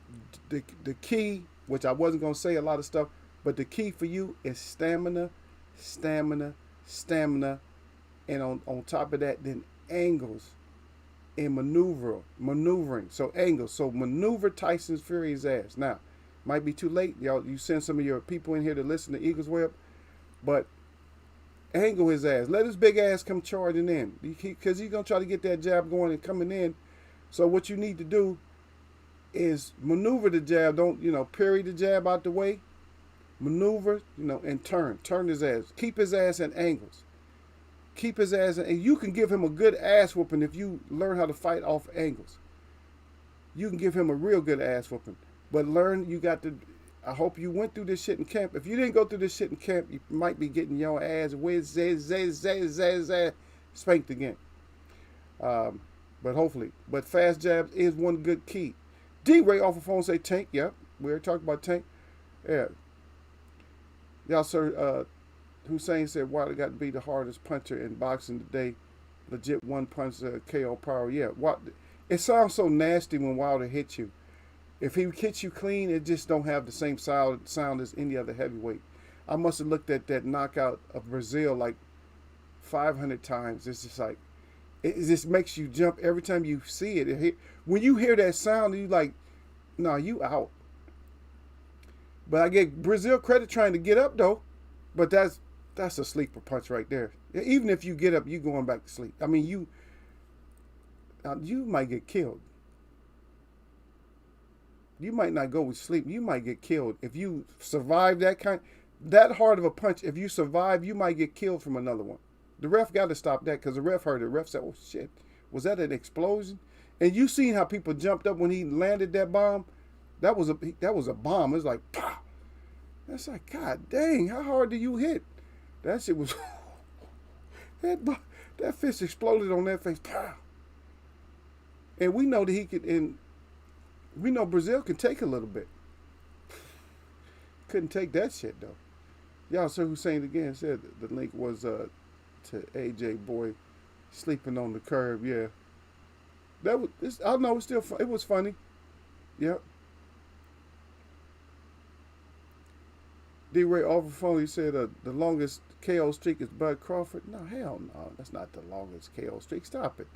key, which I wasn't going to say a lot of stuff, but the key for you is stamina, stamina, stamina. And on top of that, then angles and maneuvering. So angles. So maneuver Tyson Fury's ass. Now, might be too late. Y'all, you send some of your people in here to listen to Eagles Web. But angle his ass. Let his big ass come charging in. Because he's going to try to get that jab going and coming in. So what you need to do is maneuver the jab. Don't, parry the jab out the way. Maneuver, and turn. Turn his ass. Keep his ass at angles. Keep his ass, and you can give him a good ass whooping if you learn how to fight off angles. You can give him a real good ass whooping. But I hope you went through this shit in camp. If you didn't go through this shit in camp, you might be getting your ass spanked again. But hopefully. But fast jabs is one good key. D-Ray off the phone say Tank. Yep. We already talked about Tank. Yeah. Y'all, sir, Hussein said Wilder got to be the hardest puncher in boxing today. Legit one punch KO power. Yeah. It sounds so nasty when Wilder hits you. If he hits you clean, it just don't have the same sound as any other heavyweight. I must have looked at that knockout of Brazil like 500 times. It's just like, it just makes you jump every time you see it. When you hear that sound, you like, no, you out. But I give Brazil credit trying to get up though. But that's a sleeper punch right there. Even if you get up, you going back to sleep. I mean, you might get killed. You might not go with sleep. You might get killed. If you survive that hard of a punch, if you survive, you might get killed from another one. The ref got to stop that because the ref heard it. The ref said, oh, shit, was that an explosion? And you seen how people jumped up when he landed that bomb? That was a bomb. It was like, pow. That's like, God dang, how hard do you hit? That shit was, that fist exploded on that face. Pow. And we know that he could, and we know Brazil can take a little bit. Couldn't take that shit, though. Y'all, Sir Hussein again said the link was to AJ Boy sleeping on the curb. Yeah. I know it's still fun. It was funny. Yep. D-Ray off the phone, he said the longest KO streak is Bud Crawford. No, hell no. That's not the longest KO streak. Stop it.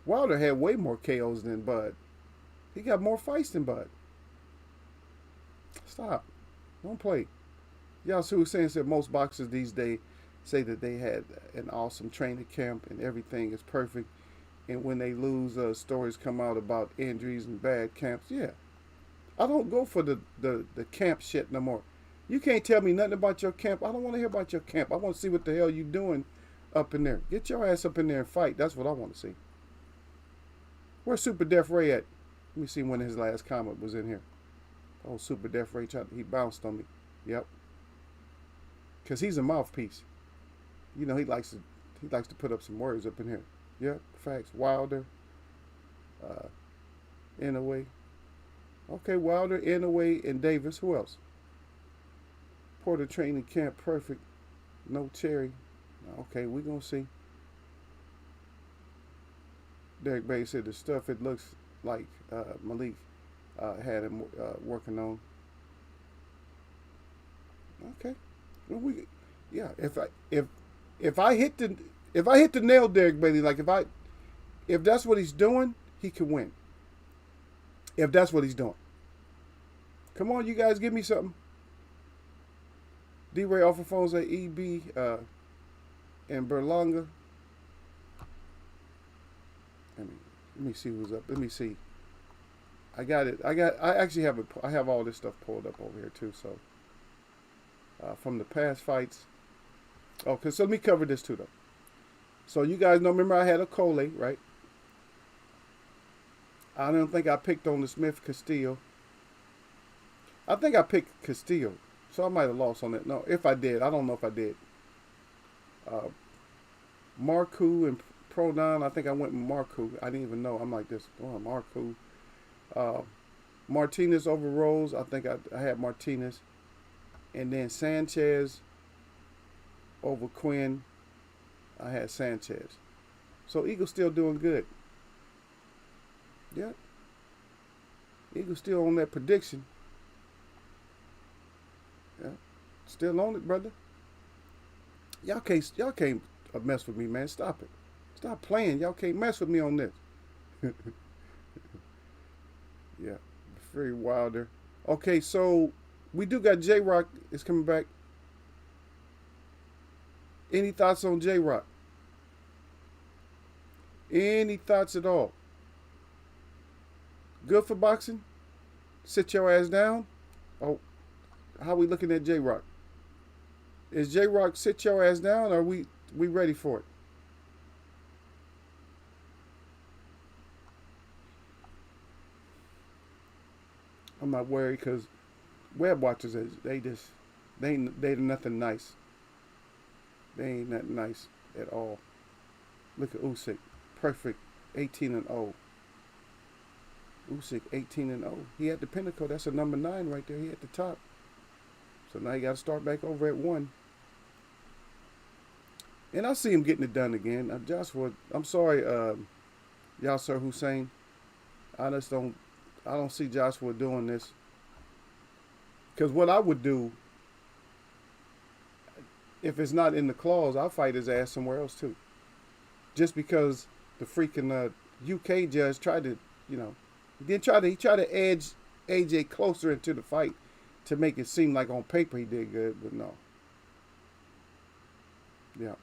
Wilder had way more KOs than Bud. He got more fights than Bud. Stop. Don't play. Y'all see who's saying that most boxers these days say that they had an awesome training camp and everything is perfect. And when they lose, stories come out about injuries and bad camps. Yeah. I don't go for the camp shit no more. You can't tell me nothing about your camp. I don't want to hear about your camp. I want to see what the hell you doing up in there. Get your ass up in there and fight. That's what I want to see. Where's Super Def Ray at? Let me see when his last comment was in here. Oh, Super Def Ray, he bounced on me. Yep. Because he's a mouthpiece. He likes to put up some words up in here. Yep, facts. Wilder. Inouye. Okay, Wilder, Inouye, and Davis. Who else? Porter training camp, perfect. No Cherry. Okay, we're going to see. Derek Bay said the stuff it looks like Malik had him working on. Okay. Well, if I hit the nail, Derek Bailey, like if that's what he's doing, he can win. If that's what he's doing. Come on, you guys, give me something. D-Ray off the phones at EB. and Berlanga. Let me see who's up. Let me see. I got it. I actually have it. I have all this stuff pulled up over here too. So from the past fights. Okay, so let me cover this too though. So you guys know. Remember, I had a Cole, right? I don't think I picked on the Smith Castillo. I think I picked Castillo, so I might have lost on that. No, if I did, I don't know if I did. Marku and Prodon, I think I went with Marku. I didn't even know. I'm like this. Oh, Marku. Martinez over Rose. I think I had Martinez. And then Sanchez over Quinn. I had Sanchez. So Eagles still doing good. Yeah. Eagles still on that prediction. Yeah. Still on it, brother. Y'all can't mess with me, man. Stop it. Stop playing. Y'all can't mess with me on this. Yeah. Fury Wilder. Okay, so we do got J-Rock is coming back. Any thoughts on J-Rock? Any thoughts at all? Good for boxing? Sit your ass down? Oh, how we looking at J-Rock? Is J-Rock sit your ass down, or are we ready for it? I'm not worried because web watchers, they nothing nice. They ain't nothing nice at all. Look at Usyk, perfect, 18-0. Usyk 18-0. He at the pinnacle. That's a number 9 right there. He at the top. So now you got to start back over at 1. And I see him getting it done again. Joshua, I'm sorry, Yasser Hussein. I don't see Joshua doing this. Because what I would do, if it's not in the clause, I'll fight his ass somewhere else too. Just because the freaking UK judge tried to, he tried to edge AJ closer into the fight to make it seem like on paper he did good, but no. Yeah.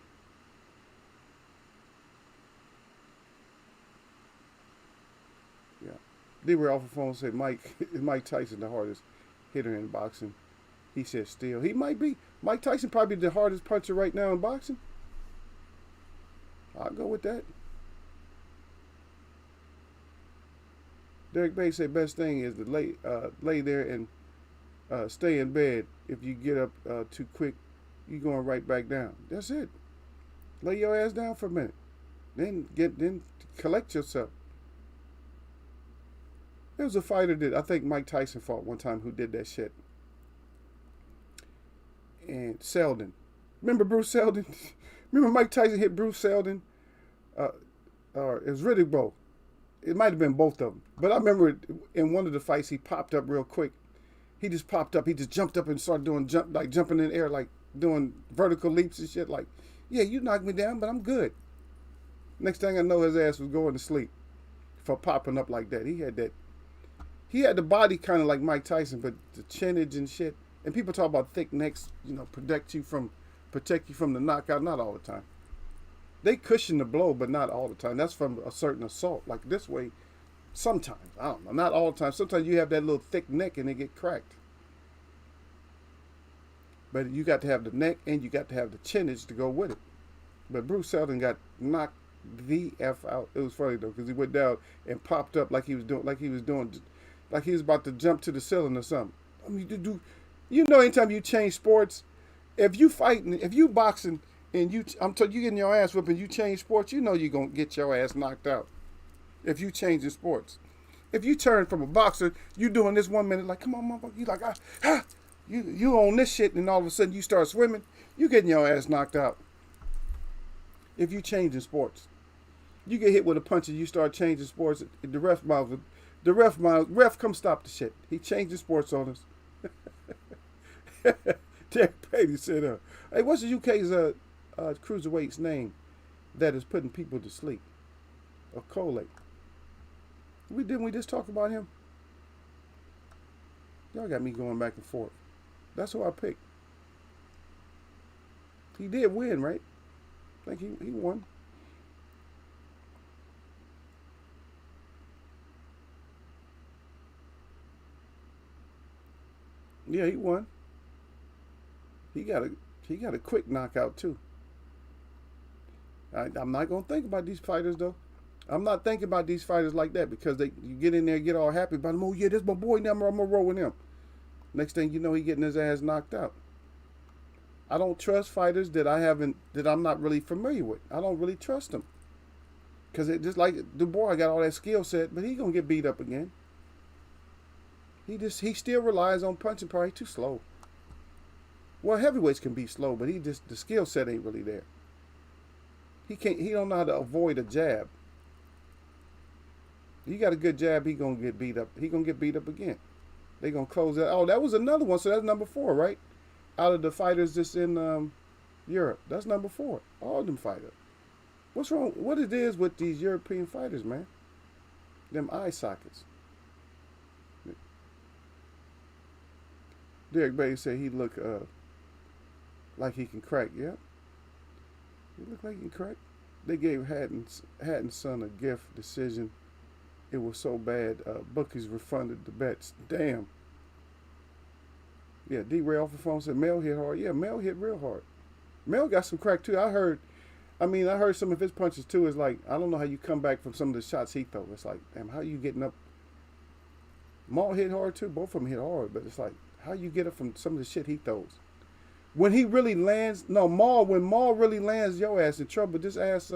Yeah. They were off the phone and said, Mike Tyson the hardest hitter in boxing. He said still. He might be. Mike Tyson probably the hardest puncher right now in boxing. I'll go with that. Derek Bay said best thing is to lay there and stay in bed. If you get up too quick, you're going right back down. That's it. Lay your ass down for a minute. Then collect yourself. There was a fighter that I think Mike Tyson fought one time who did that shit. And Selden. Remember Bruce Selden? Remember Mike Tyson hit Bruce Selden? Or it was really both. It might have been both of them. But I remember in one of the fights, he popped up real quick. He just popped up. He just jumped up and started doing jumping in the air, like doing vertical leaps and shit. Like, yeah, you knocked me down, but I'm good. Next thing I know, his ass was going to sleep for popping up like that. He had the body kind of like Mike Tyson, but the chinage and shit. And people talk about thick necks, protect you from the knockout. Not all the time. They cushion the blow, but not all the time. That's from a certain assault. Like this way, sometimes. I don't know. Not all the time. Sometimes you have that little thick neck and they get cracked. But you got to have the neck and you got to have the chinage to go with it. But Bruce Selden got knocked the F out. It was funny though, because he went down and popped up like he was about to jump to the ceiling or something. I mean, anytime you change sports, if you boxing and you getting your ass whipped and you change sports, you're gonna get your ass knocked out. If you change in sports, if you turn from a boxer, you doing this 1 minute like, come on, motherfucker, you like you on this shit, and all of a sudden you start swimming, you getting your ass knocked out. If you change in sports, you get hit with a punch and you start changing sports. The ref come stop the shit. He changed the sports on us. Derek Patey said, hey, what's the UK's cruiserweight's name that is putting people to sleep? Or collate. Didn't we just talk about him? Y'all got me going back and forth. That's who I picked. He did win, right? I think he won. Yeah, he won. He got a he got a quick knockout too. I'm not gonna think about these fighters though. I'm not thinking about these fighters like that because you get in there, get all happy about them. Oh yeah, this my boy. Now I'm gonna roll with him. Next thing you know, he getting his ass knocked out. I don't trust fighters that I'm not really familiar with. I don't really trust them because it just like Dubois got all that skill set, but he gonna get beat up again. He still relies on punching power. He's too slow. Well, heavyweights can be slow, but the skill set ain't really there. He don't know how to avoid a jab. He got a good jab, he gonna get beat up. He gonna get beat up again. They gonna close that. Oh, that was another one. So that's number 4, right? Out of the fighters that's in Europe, that's number 4. All them fighters. What's wrong? What it is with these European fighters, man? Them eye sockets. Derek Bailey said he look like he can crack. Yep, he look like he can crack. They gave Hatton's son a gift decision. It was so bad. Bookies refunded the bets. Damn. Yeah, D. Ray off the phone said Mel hit hard. Yeah, Mel hit real hard. Mel got some crack too. I heard some of his punches too. It's like, I don't know how you come back from some of the shots he throw. It's like, damn, how you getting up? Maul hit hard too. Both of them hit hard, but it's like, how you get up from some of the shit he throws? When he really lands, no, when Maul really lands your ass in trouble, just ask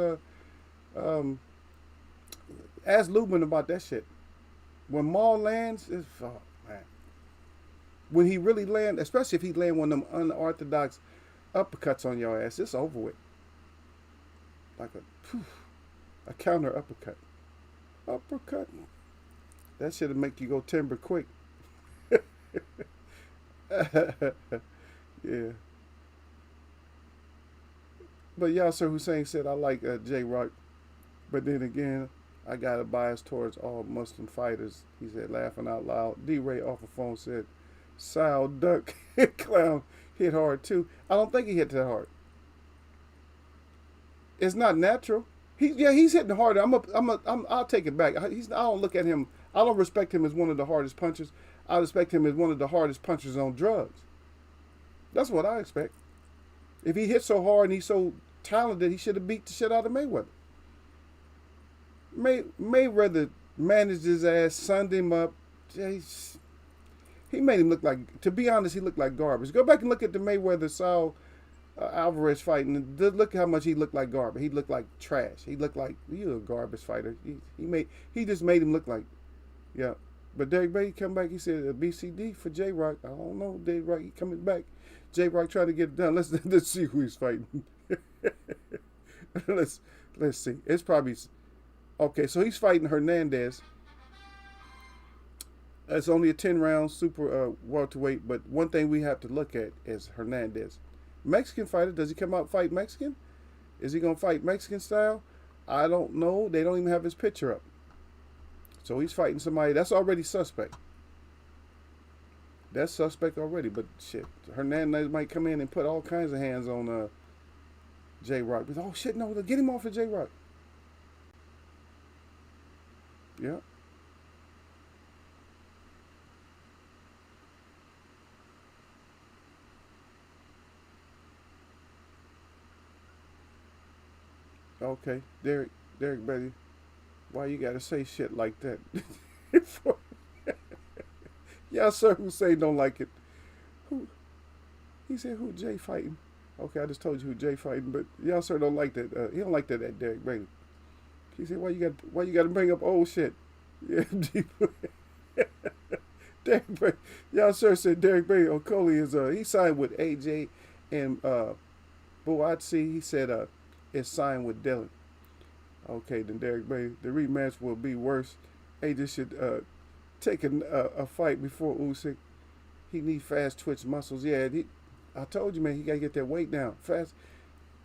Lubin about that shit. When Maul lands, it's, oh man. When he really land, especially if he land one of them unorthodox uppercuts on your ass, it's over with. Like a counter uppercut. Uppercut. That shit'll make you go timber quick. Yeah. But Yasser Hussein said, I like J-Rock. But then again, I got a bias towards all Muslim fighters. He said, laughing out loud. D-Ray off the phone said, Sal Duck Clown hit hard too. I don't think he hit that hard. It's not natural. He's hitting harder. I'll take it back. I don't look at him. I don't respect him as one of the hardest punchers. I respect him as one of the hardest punchers on drugs. That's what I expect. If he hit so hard and he's so talented, he should have beat the shit out of Mayweather. Mayweather managed his ass, sunned him up. He made him look like, to be honest, he looked like garbage. Go back and look at the Mayweather Saul Alvarez fight, and look how much he looked like garbage. He looked like trash. He looked like, you're a garbage fighter. He just made him look like, yeah. But Derek Bailey come back, he said a BCD for J-Rock. I don't know, J-Rock, he coming back. J-Rock trying to get it done. Let's see who he's fighting. let's see. It's probably, okay, so he's fighting Hernandez. It's only a 10-round super welterweight, but one thing we have to look at is Hernandez. Mexican fighter, does he come out and fight Mexican? Is he going to fight Mexican style? I don't know. They don't even have his picture up. So he's fighting somebody that's already suspect. That's suspect already, but shit, Hernandez might come in and put all kinds of hands on J-Rock. Oh shit, no, get him off of J-Rock. Yeah. Okay, Derek Bailey, why you gotta say shit like that? Y'all sir who say don't like it. Who? He said who Jay fighting? Okay, I just told you who Jay fighting, but y'all sir don't like that. He don't like that at Derek Bailey. He said why you got to bring up old shit? Yeah, Derek Bailey. Y'all sir said Derek Bailey Okoli is he signed with AJ and Boatsi. He said is signed with Dylan. Okay, then Derek Bailey, the rematch will be worse. AJ should take a fight before Usyk. He need fast twitch muscles. Yeah, I told you, man, he got to get that weight down fast.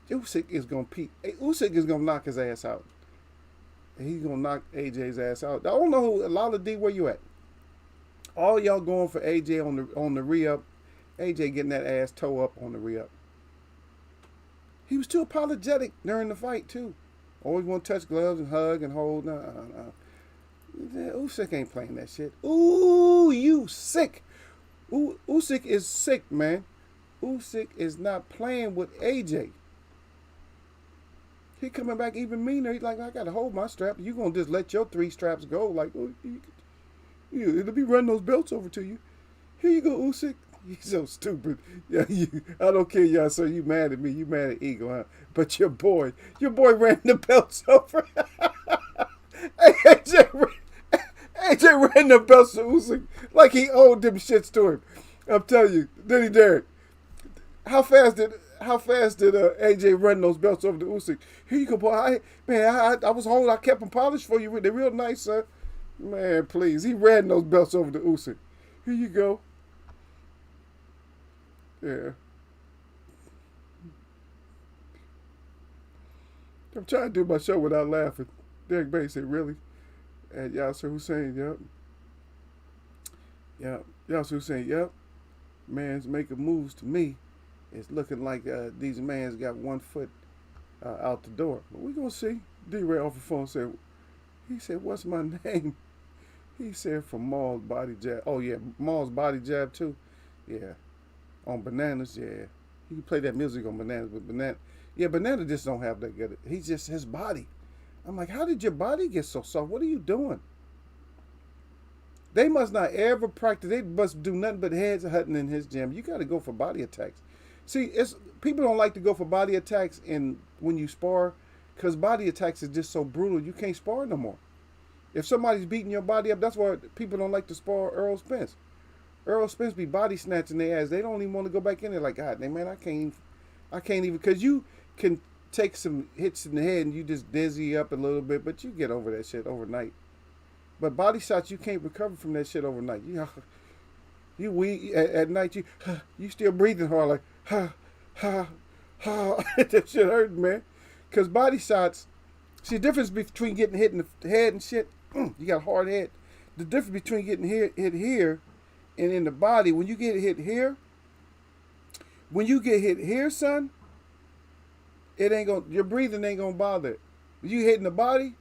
Usyk is going to Usyk is going to knock his ass out. He's going to knock AJ's ass out. I don't know who, a lot of D, where you at? All y'all going for AJ on the re-up. AJ getting that ass toe up on the re-up. He was too apologetic during the fight too. Always want to touch gloves and hug and hold. No. Usyk ain't playing that shit. Ooh, you sick. Usyk is sick, man. Usyk is not playing with AJ. He coming back even meaner. He's like, I gotta hold my strap. You gonna just let your 3 straps go? Like, it'll be running those belts over to you. Here you go, Usyk. You're so stupid. Yeah, I don't care, y'all. So you mad at me? You mad at Eagle, huh? But your boy ran the belts over. AJ ran the belts to Usyk like he owed them shits to him. I'm telling you, did he, Derek? How fast did AJ run those belts over to Usyk? Here you go, boy. I was holding. I kept them polished for you. They're real nice, sir. Man, please. He ran those belts over to Usyk. Here you go. Yeah. I'm trying to do my show without laughing. Derek Bay said, really? And Yasser Hussein, yep. Yep. Yasser Hussein, yep. Man's making moves to me. It's looking like these mans got 1 foot out the door. But we're going to see. D-Ray off the phone said, he said, what's my name? He said, from Maul's Body Jab. Oh, yeah, Maul's Body Jab, too. Yeah. On Bananas, yeah. He can play that music on Bananas, but Banana just don't have that good. He's just his body. I'm like, how did your body get so soft? What are you doing? They must not ever practice. They must do nothing but heads hunting in his gym. You got to go for body attacks. See, people don't like to go for body attacks when you spar, because body attacks is just so brutal. You can't spar no more. If somebody's beating your body up, that's why people don't like to spar Earl Spence. Earl Spence be body snatching their ass. They don't even want to go back in there. Like, God, man, I can't even, because you can take some hits in the head and you just dizzy up a little bit, but you get over that shit overnight. But body shots, you can't recover from that shit overnight. You at night, you still breathing hard, like, that shit hurt, man. Because body shots, see, the difference between getting hit in the head and shit, you got a hard head. The difference between getting hit here and in the body, when you get hit here, son, your breathing ain't gonna bother it. You hitting the body,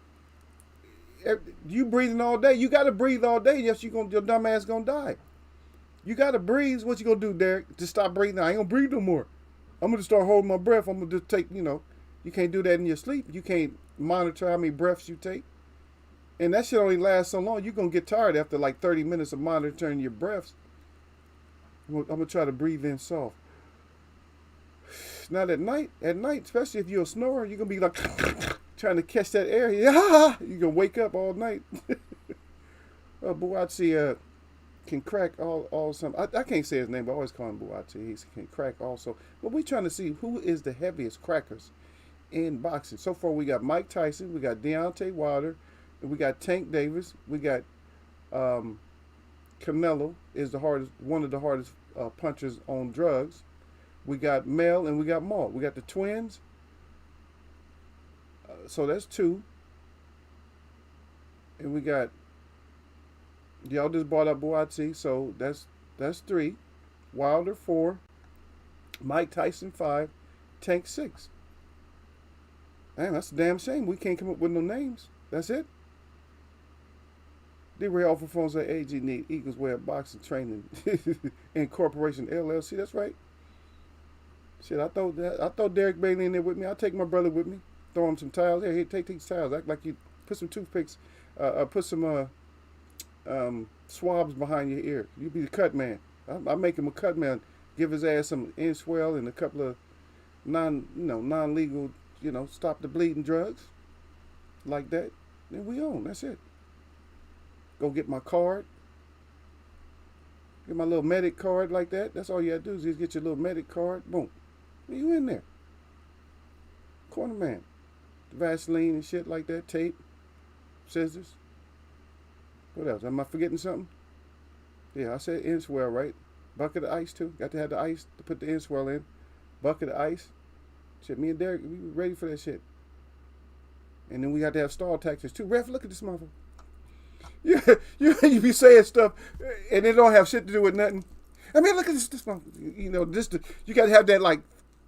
you breathing all day. You gotta breathe all day, yes, your dumb ass gonna die. You gotta breathe. What you gonna do, Derek? Just stop breathing. I ain't gonna breathe no more. I'm gonna start holding my breath. I'm gonna just take, you can't do that in your sleep. You can't monitor how many breaths you take. And that shit only lasts so long. You're gonna get tired after like 30 minutes of monitoring your breaths. I'm gonna try to breathe in soft. Not at night, especially if you're a snorer, you're gonna be like trying to catch that air. Yeah, you're gonna wake up all night. Buatsi can crack all some. I can't say his name, but I always call him Buatsi. He can crack also. But we're trying to see who is the heaviest crackers in boxing. So far, we got Mike Tyson, we got Deontay Wilder, and we got Tank Davis, we got Canelo is one of the hardest punchers on drugs. We got Mel and we got Maul. We got the twins. So that's 2. And we got, y'all just brought up Buatsi, so that's 3. Wilder 4. Mike Tyson 5. Tank 6. Man, that's a damn shame. We can't come up with no names. That's it. D-Ray Alpha Phone said AG need Eagles Way of Boxing Training Incorporation LLC. That's right. Shit, I throw Derek Bailey in there with me. I'll take my brother with me. Throw him some tiles. Here, take these tiles. Act like you put some toothpicks, put some swabs behind your ear. You be the cut man. I make him a cut man. Give his ass some Inswell and a couple of non-legal, stop the bleeding drugs. Like that. Then we on. That's it. Go get my card. Get my little medic card like that. That's all you have to do is just get your little medic card. Boom. You in there. Corner man. Vaseline and shit like that. Tape. Scissors. What else? Am I forgetting something? Yeah, I said Inswell, right? Bucket of ice too. Got to have the ice to put the Inswell in. Bucket of ice. Shit, me and Derek, we were ready for that shit. And then we got to have stall tactics too. Ref, look at this motherfucker. You be saying stuff and it don't have shit to do with nothing. I mean, look at this motherfucker. You got to have that like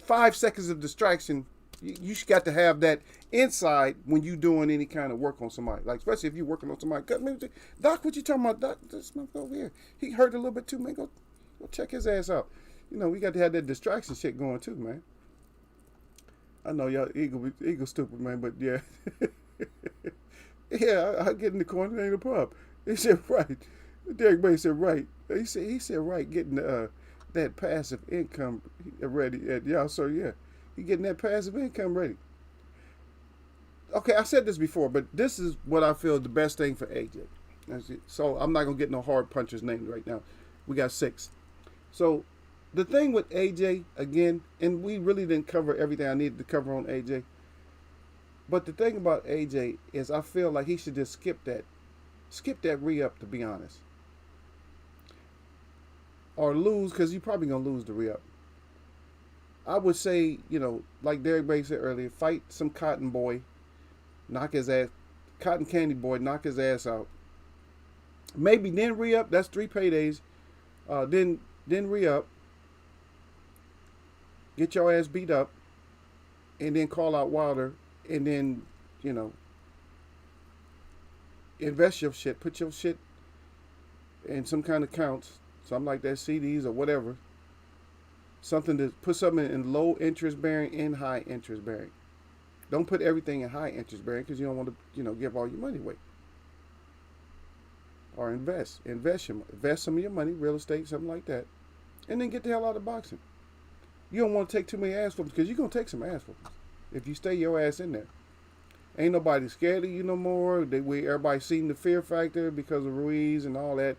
5 seconds of distraction. You got to have that inside when you doing any kind of work on somebody. Like, especially if you're working on somebody. Doc, what you talking about? Doc, this motherfucker over here. He hurt a little bit too, man. Go check his ass out. We got to have that distraction shit going too, man. I know y'all ego stupid, man, but yeah. Yeah, I get in the corner, ain't a problem. He said, right. Derek Bay said, right. He said, right, getting that passive income ready. Y'all, so yeah. He getting that passive income ready. Okay, I said this before, but this is what I feel the best thing for AJ. So I'm not going to get no hard punchers named right now. We got 6. So the thing with AJ, again, and we really didn't cover everything I needed to cover on AJ. But the thing about AJ is I feel like he should just skip that re-up, to be honest. Or lose, because you're probably going to lose the re-up. I would say, like Derek Bay said earlier, fight some cotton boy, knock his ass, cotton candy boy, knock his ass out. Maybe then re-up, that's 3 paydays. Then re-up, get your ass beat up, and then call out Wilder. And then, invest your shit. Put your shit in some kind of accounts. Something like that, CDs or whatever. Put something in low interest bearing and high interest bearing. Don't put everything in high interest bearing because you don't want to, give all your money away. Or invest. Invest some of your money, real estate, something like that. And then get the hell out of boxing. You don't want to take too many ass whoopings because you're going to take some ass whoopings if you stay your ass in there. Ain't nobody scared of you no more. Everybody seen the fear factor because of Ruiz and all that.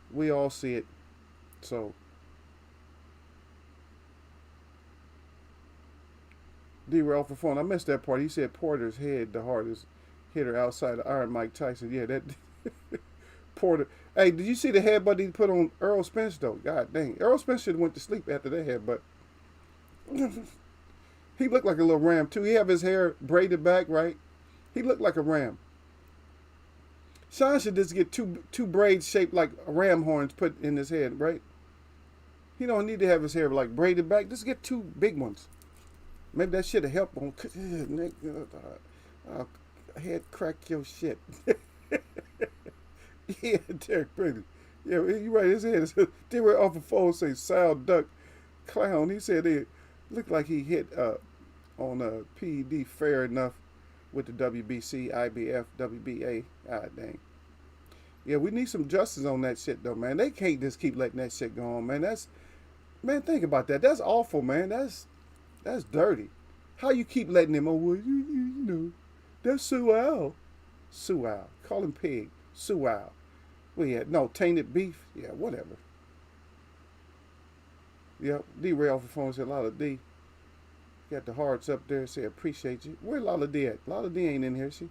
We all see it. So, derail for phone. I missed that part. He said Porter's head, the hardest hitter outside of Iron Mike Tyson. Yeah, that Porter. Hey, did you see the headbutt he put on Earl Spence, though? God dang. Earl Spence should have went to sleep after that headbutt. He looked like a little ram, too. He have his hair braided back, right? He looked like a ram. Sean should just get two braids shaped like ram horns put in his head, right? He don't need to have his hair like braided back. Just get 2 big ones. Maybe that should have helped on. Head crack your shit. Yeah, Derek Brady. Yeah, you're right. His head is. They were off the phone say Sal Duck Clown. He said it looked like he hit on PED fair enough with the WBC, IBF, WBA. Ah, dang. Yeah, we need some justice on that shit, though, man. They can't just keep letting that shit go on, man. Man, think about that. That's awful, man. That's dirty. How you keep letting him, well, that's Sual. Sual. Call him pig. Sual. Well, yeah, no, tainted beef. Yeah, whatever. Yep, D-Ray off the phone said, Lala D. Got the hearts up there, say appreciate you. Where Lala D at? Lala D ain't in here, she.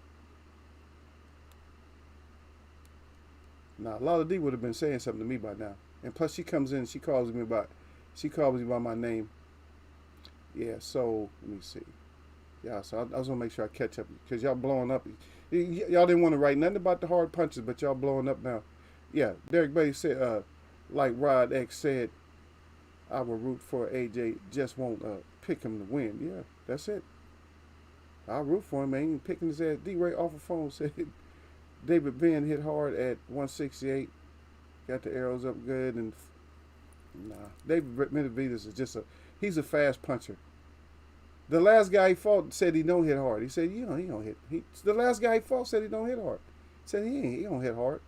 Nah, Lala D would have been saying something to me by now. And plus she comes in, she calls me by my name. Yeah, so let me see. Yeah, so I was gonna make sure I catch up because y'all blowing up. Y'all didn't want to write nothing about the hard punches, but y'all blowing up now. Yeah, Derek Bay said, like Rod X said, I will root for AJ, just won't pick him to win. Yeah, that's it. I'll root for him, man. Ain't picking his ass. D-Ray off the phone said David Ben hit hard at 168. Got the arrows up good. And nah, David Benavidez is he's a fast puncher. The last guy he fought said he don't hit hard. He said, he don't hit. The last guy he fought said he don't hit hard. He said he don't hit hard.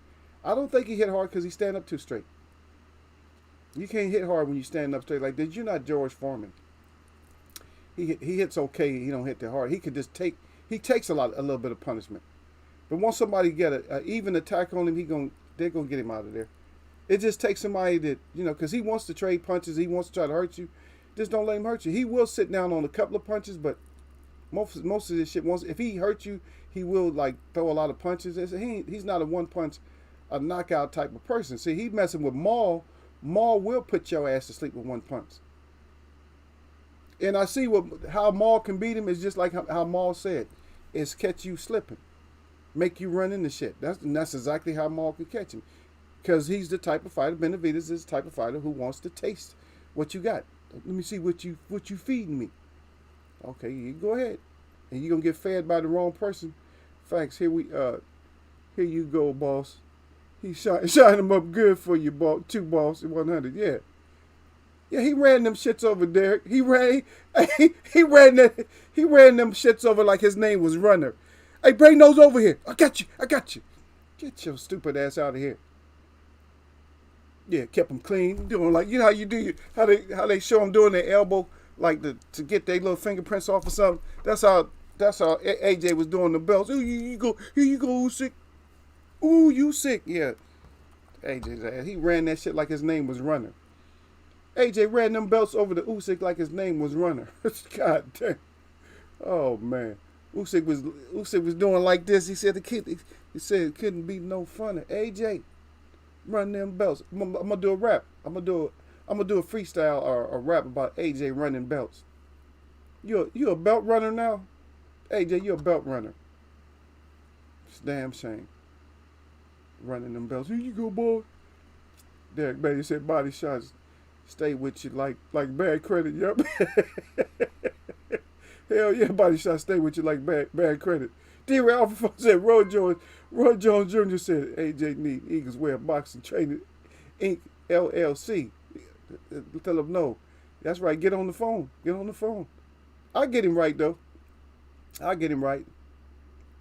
I don't think he hit hard because he stand up too straight. You can't hit hard when you stand up straight. Like, did you not George Foreman? He hits okay. He don't hit that hard. He could just he takes a little bit of punishment. But once somebody get an even attack on him, they're gonna get him out of there. It just takes somebody that, because he wants to trade punches. He wants to try to hurt you. Just don't let him hurt you. He will sit down on a couple of punches, but most of this shit, if he hurts you, he will like throw a lot of punches. He's not a one punch, a knockout type of person. See, he's messing with Maul. Maul will put your ass to sleep with one punch. And I see how Maul can beat him is just like how Maul said, is catch you slipping, make you run into shit. That's exactly how Maul can catch him, because he's the type of fighter. Benavidez is the type of fighter who wants to taste what you got. Let me see what you feeding me. Okay, you go ahead. And you're gonna get fed by the wrong person. Facts, here you go, boss. He shot him up good for you, boss. 2 boss at 100. Yeah. Yeah, he ran them shits over, Derek. He ran them shits over like his name was Runner. Hey, bring those over here. I got you. Get your stupid ass out of here. Yeah, kept them clean. Doing like, you know how you do, how they show them doing their elbow, like to get their little fingerprints off or something. That's how AJ was doing the belts. Ooh, here you go, Usyk. Ooh, you sick. Yeah. AJ, he ran that shit like his name was Runner. AJ ran them belts over to Usyk like his name was Runner. God damn. Oh man. Usyk was doing like this. He said it couldn't be no funner. AJ, run them belts. I'm gonna do a rap. I'm gonna do a freestyle or a rap about AJ running belts. You a belt runner now? AJ, you a belt runner. It's a damn shame. Running them belts. Here you go, boy. Derek Bailey said body shots stay with you like bad credit. Yup. Hell yeah, body shots stay with you like bad credit. D-Ray Alpha said Roy Jones Jr. said AJ need Eagles wear boxing training Inc. LLC. Tell him no. That's right. Get on the phone. I'll get him right though. I'll get him right.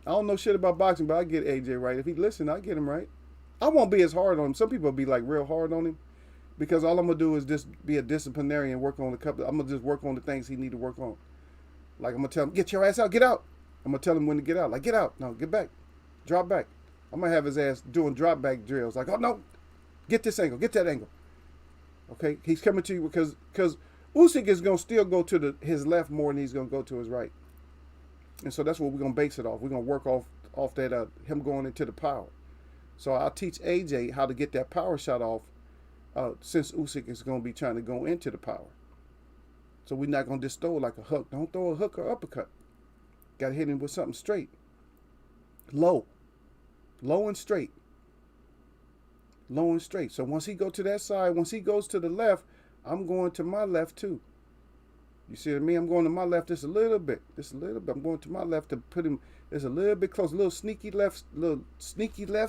I don't know shit about boxing, but I get AJ right. If he listen, I get him right. I won't be as hard on him. Some people will be like real hard on him because all I'm gonna do is just be a disciplinarian, work on a couple. I'm gonna just work on the things he need to work on. Like I'm gonna tell him, get your ass out, get out. I'm gonna tell him when to get out. Like get out, no, get back, drop back. I'm gonna have his ass doing drop back drills. Like, oh no, get this angle, get that angle. Okay, he's coming to you because Usyk is gonna still go to his left more than he's gonna go to his right. And so that's what we're going to base it off. We're going to work off that him going into the power. So I'll teach AJ how to get that power shot off since Usyk is going to be trying to go into the power. So we're not going to just throw like a hook. Don't throw a hook or uppercut. Got to hit him with something straight. Low and straight. So once he go to that side, once he goes to the left, I'm going to my left too. You see what I mean? I'm going to my left just a little bit. I'm going to my left to put him just a little bit close, a little sneaky left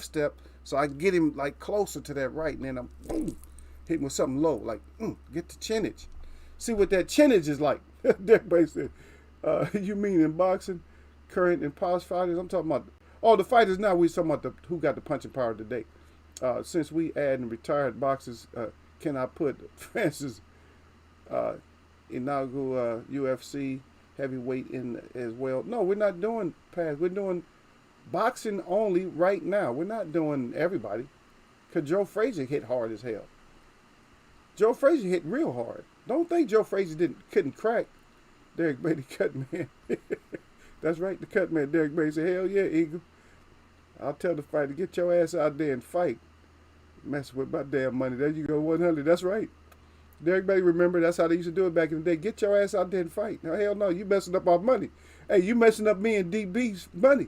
step, so I can get him like closer to that right, and then I'm hit him with something low, like get the chinage. See what that chinage is like. Everybody said, you mean in boxing, current and past fighters? I'm talking about the fighters now. We talking about who got the punching power today. Since we add and retired boxers, can I put Francis? Inaugural UFC heavyweight in as well. No, we're not doing past. We're doing boxing only right now. We're not doing everybody. Because Joe Frazier hit hard as hell. Joe Frazier hit real hard. Don't think Joe Frazier couldn't crack. Derek Beatty cut man. That's right, the cut man. Derek Beatty said, hell yeah, Eagle. I'll tell the fighter, get your ass out there and fight. Mess with my damn money. There you go, 100. That's right. Derek Bailey, remember, that's how they used to do it back in the day. Get your ass out there and fight. Now, hell no, you messing up our money. Hey, you messing up me and DB's money.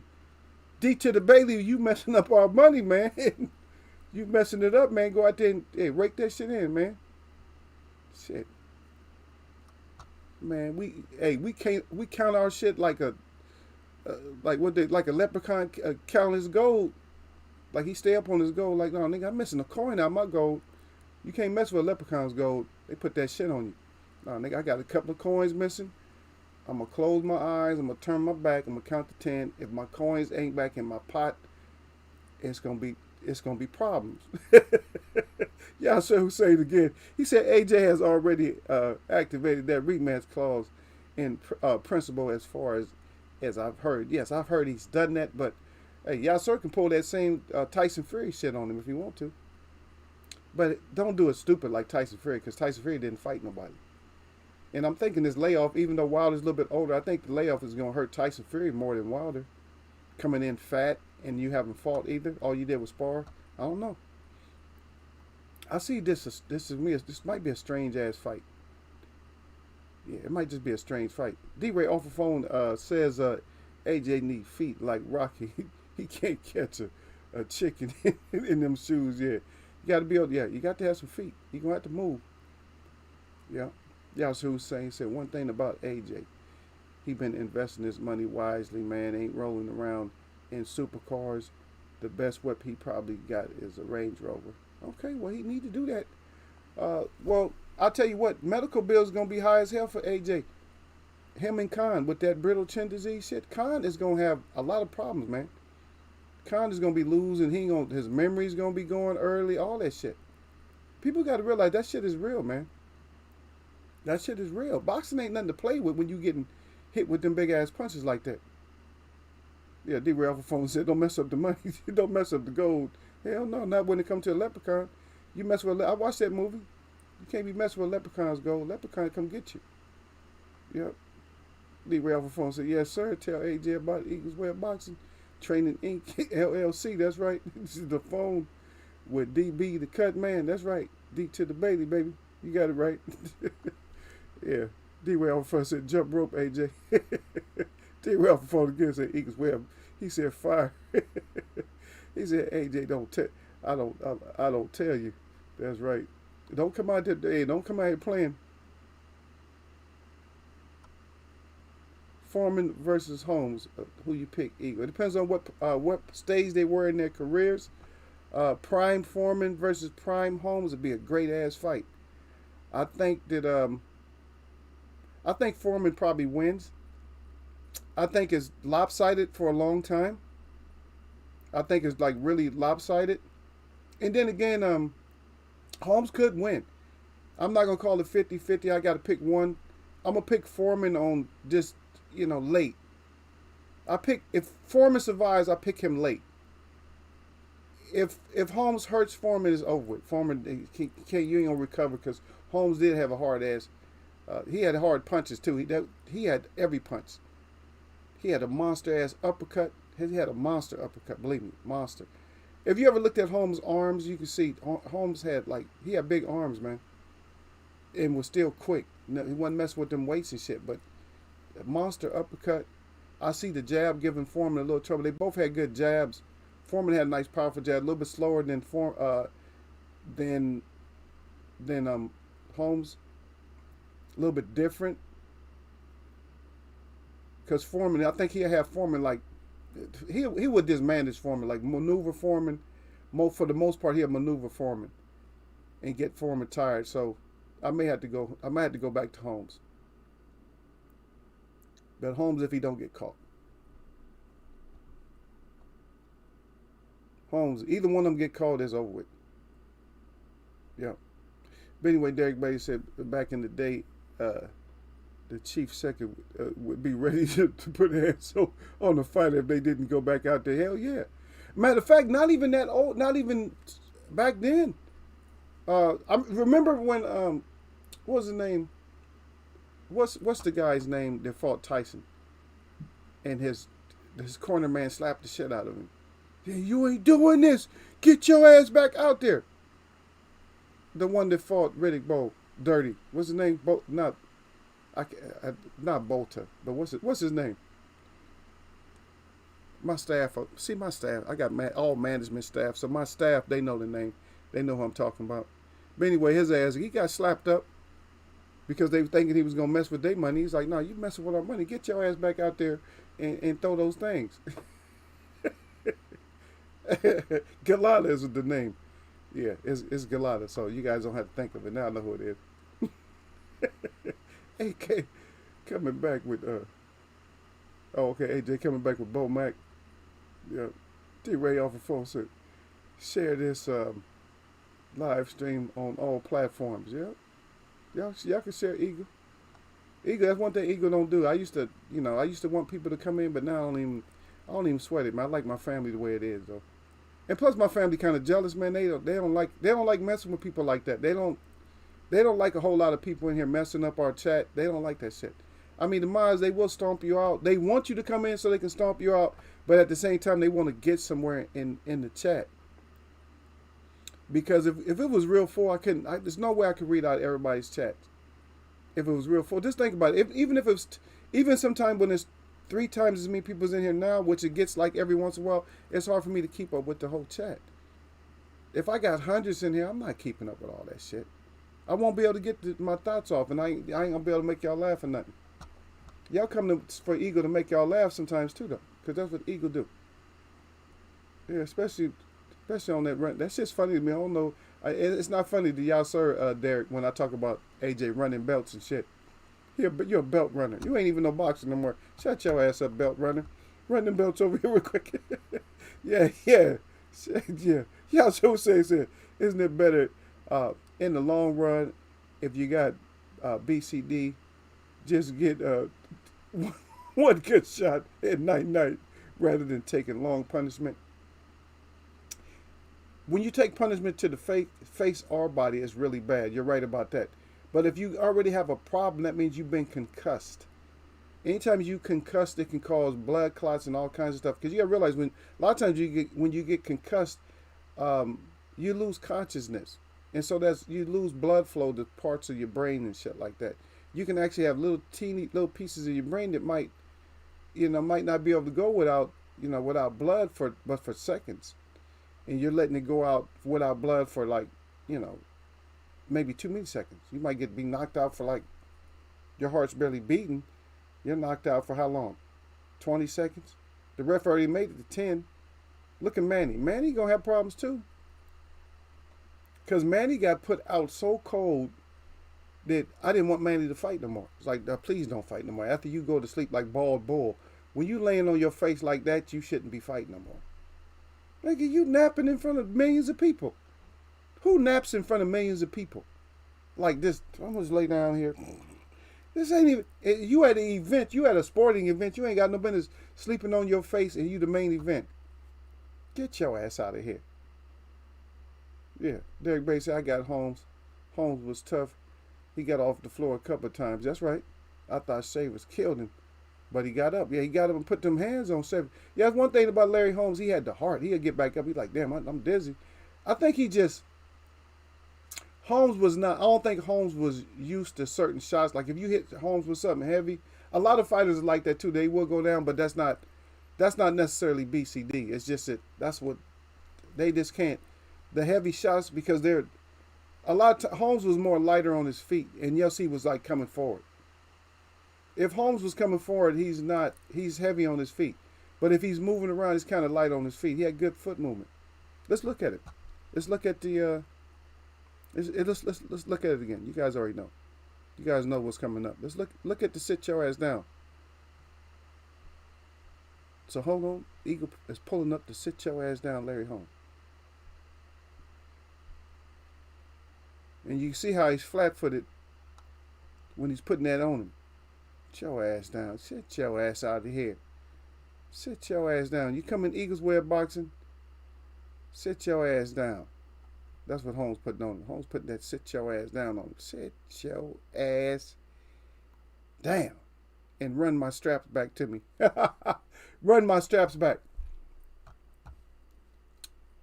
D to the Bailey, you messing up our money, man. You messing it up, man. Go out there and rake that shit in, man. Shit. Man, we count our shit like a leprechaun count his gold. Like he stay up on his gold. Like, no, nigga, I'm missing a coin out of my gold. You can't mess with a leprechaun's gold. They put that shit on you. No, nigga, I got a couple of coins missing. I'm going to close my eyes. I'm going to turn my back. I'm going to count to 10. If my coins ain't back in my pot, it's going to be problems. Y'all sure who say it again. He said AJ has already activated that rematch clause in principle as far as I've heard. Yes, I've heard he's done that, but hey, y'all sir can pull that same Tyson Fury shit on him if you want to. But don't do it stupid like Tyson Fury, because Tyson Fury didn't fight nobody. And I'm thinking this layoff, even though Wilder's a little bit older, I think the layoff is going to hurt Tyson Fury more than Wilder. Coming in fat and you haven't fought either. All you did was spar. I don't know. I see this might be a strange ass fight. Yeah, it might just be a strange fight. D-Ray off the phone says AJ need feet like Rocky. He can't catch a chicken in them shoes. Yeah. You got to be able, you got to have some feet. You're going to have to move. Yeah. Yahoo Hussein said one thing about AJ. He been investing his money wisely, man. Ain't rolling around in supercars. The best whip he probably got is a Range Rover. Okay, well he need to do that. Well, I'll tell you what, medical bills gonna be high as hell for AJ. Him and Khan with that brittle chin disease shit. Khan is gonna have a lot of problems, man. Khan is gonna be losing. His memory's gonna be going early. All that shit. People got to realize that shit is real, man. That shit is real. Boxing ain't nothing to play with when you getting hit with them big ass punches like that. Yeah, D-Ray off the phone said, don't mess up the money. Don't mess up the gold. Hell no, not when it comes to a leprechaun. You mess with I watched that movie. You can't be messing with leprechaun's gold. Leprechaun come get you. Yep. D-Ray off the phone said, yes, sir. Tell AJ about Eagles Way of Boxing. Training Inc. LLC. That's right. This is the phone with DB, the cut man. That's right. D to the Bailey, baby. You got it right. Yeah. D-Ray off the phone said, jump rope, AJ. D-Ray off the phone again said, Eagles Way of. He said, fire. He said, AJ, I don't tell you. That's right. Don't come out there. Hey, don't come out here playing. Foreman versus Holmes. Who you pick? Eagle. It depends on what stage they were in their careers. Prime Foreman versus Prime Holmes would be a great ass fight. I think Foreman probably wins. I think it's lopsided for a long time. I think it's like really lopsided. And then again, Holmes could win. I'm not gonna call it 50-50. I gotta pick one. I'm gonna pick Foreman on just, late. If Foreman survives, I pick him late. If Holmes hurts Foreman, is over with. Foreman, you ain't gonna recover because Holmes did have a hard ass. He had hard punches too. He had every punch. He had a monster ass uppercut. He had a monster uppercut. Believe me, monster. If you ever looked at Holmes' arms, you can see Holmes had he had big arms, man, and was still quick. No, he wasn't messing with them weights and shit. But a monster uppercut. I see the jab giving Foreman a little trouble. They both had good jabs. Foreman had a nice, powerful jab, a little bit slower than Holmes. A little bit different. Because Foreman, I think he'll have Foreman he would dismantle Foreman, maneuver Foreman. For the most part, he'll maneuver Foreman and get Foreman tired. So I might have to go back to Holmes. But Holmes if he don't get caught. Holmes, either one of them get caught, is over with. Yeah. But anyway, Derek Bailey said back in the day, the chief second would be ready to put hands on the fighter if they didn't go back out there. Hell yeah. Matter of fact, not even that old, not even back then. I remember when, what was his name? What's the guy's name that fought Tyson? And his corner man slapped the shit out of him. Yeah, you ain't doing this. Get your ass back out there. The one that fought Riddick Bowe, Dirty. What's his name? Not Bolter, but what's his name? My staff. See my staff. I got all management staff, so my staff, they know the name. They know who I'm talking about. But anyway, his ass, he got slapped up because they were thinking he was gonna mess with their money. He's like, no, you messing with our money. Get your ass back out there and throw those things. Galata is the name. Yeah, it's Galata. So you guys don't have to think of it now. I know who it is. AK coming back with AJ coming back with Bo Mac. Yeah. D-Ray off the phone said, share this live stream on all platforms. Yeah. Y'all can share Eagle. Eagle, that's one thing Eagle don't do. I used to want people to come in, but now I don't even sweat it, man. I like my family the way it is though. And plus my family kind of jealous, man. They don't like messing with people like that. They don't like a whole lot of people in here messing up our chat. They don't like that shit. I mean, the mods, they will stomp you out. They want you to come in so they can stomp you out, but at the same time, they want to get somewhere in the chat. Because if it was real full, there's no way I could read out everybody's chat. If it was real full, just think about it. Even sometime when there's 3 times as many people's in here now, which it gets like every once in a while, it's hard for me to keep up with the whole chat. If I got hundreds in here, I'm not keeping up with all that shit. I won't be able to get my thoughts off, and I ain't gonna be able to make y'all laugh or nothing. Y'all come for Eagle to make y'all laugh sometimes too, though, because that's what Eagle do. Yeah, especially on that run. That shit's funny to me. I don't know. It's not funny to y'all, sir, Derek, when I talk about AJ running belts and shit. You're a belt runner. You ain't even no boxer no more. Shut your ass up, belt runner. Run them belts over here real quick. Yeah. Yeah. Y'all so says it. Isn't it better in the long run if you got BCD, just get one good shot at night rather than taking long punishment? When you take punishment to the face or body, it's really bad. You're right about that. But if you already have a problem, that means you've been concussed. Anytime you concussed, it can cause blood clots and all kinds of stuff. Because you gotta realize a lot of times when you get concussed, you lose consciousness, and so you lose blood flow to parts of your brain and shit like that. You can actually have teeny little pieces of your brain that might not be able to go without blood for seconds, and you're letting it go out without blood for maybe 2 milliseconds. You might be knocked out for your heart's barely beating. You're knocked out for how long? 20 seconds? The ref already made it to 10. Look at Manny. Manny gonna have problems too. Because Manny got put out so cold that I didn't want Manny to fight no more. It's like, please don't fight no more. After you go to sleep like bald bull, when you laying on your face like that, you shouldn't be fighting no more. Like, you napping in front of millions of people. Who naps in front of millions of people? Like this, I'm gonna just lay down here. This ain't even, you at an event, you at a sporting event, you ain't got no business sleeping on your face and you the main event. Get your ass out of here. Yeah, Derek Bay said, I got Holmes. Holmes was tough. He got off the floor a couple of times. That's right. I thought Shavers killed him. But he got up. Yeah, he got up and put them hands on Shavers. Yeah, that's one thing about Larry Holmes. He had the heart. He'd get back up. He's like, damn, I'm dizzy. I think Holmes was not, I don't think Holmes was used to certain shots. Like if you hit Holmes with something heavy, a lot of fighters are like that too. They will go down, but that's not necessarily BCD. It's just that's what, they just can't. The heavy shots, because Holmes was more lighter on his feet, and yes, he was like coming forward. If Holmes was coming forward, he's heavy on his feet. But if he's moving around, he's kind of light on his feet. He had good foot movement. Let's look at it. Let's look at let's look at it again. You guys already know. You guys know what's coming up. Let's look at the sit your ass down. So hold on. Eagle is pulling up the sit your ass down, Larry Holmes. And you see how he's flat-footed when he's putting that on him. Sit your ass down. Sit your ass out of here. Sit your ass down. You come in Eagles way of boxing, sit your ass down. That's what Holmes putting on him. Holmes putting that sit your ass down on him. Sit your ass down. And run my straps back to me. Run my straps back.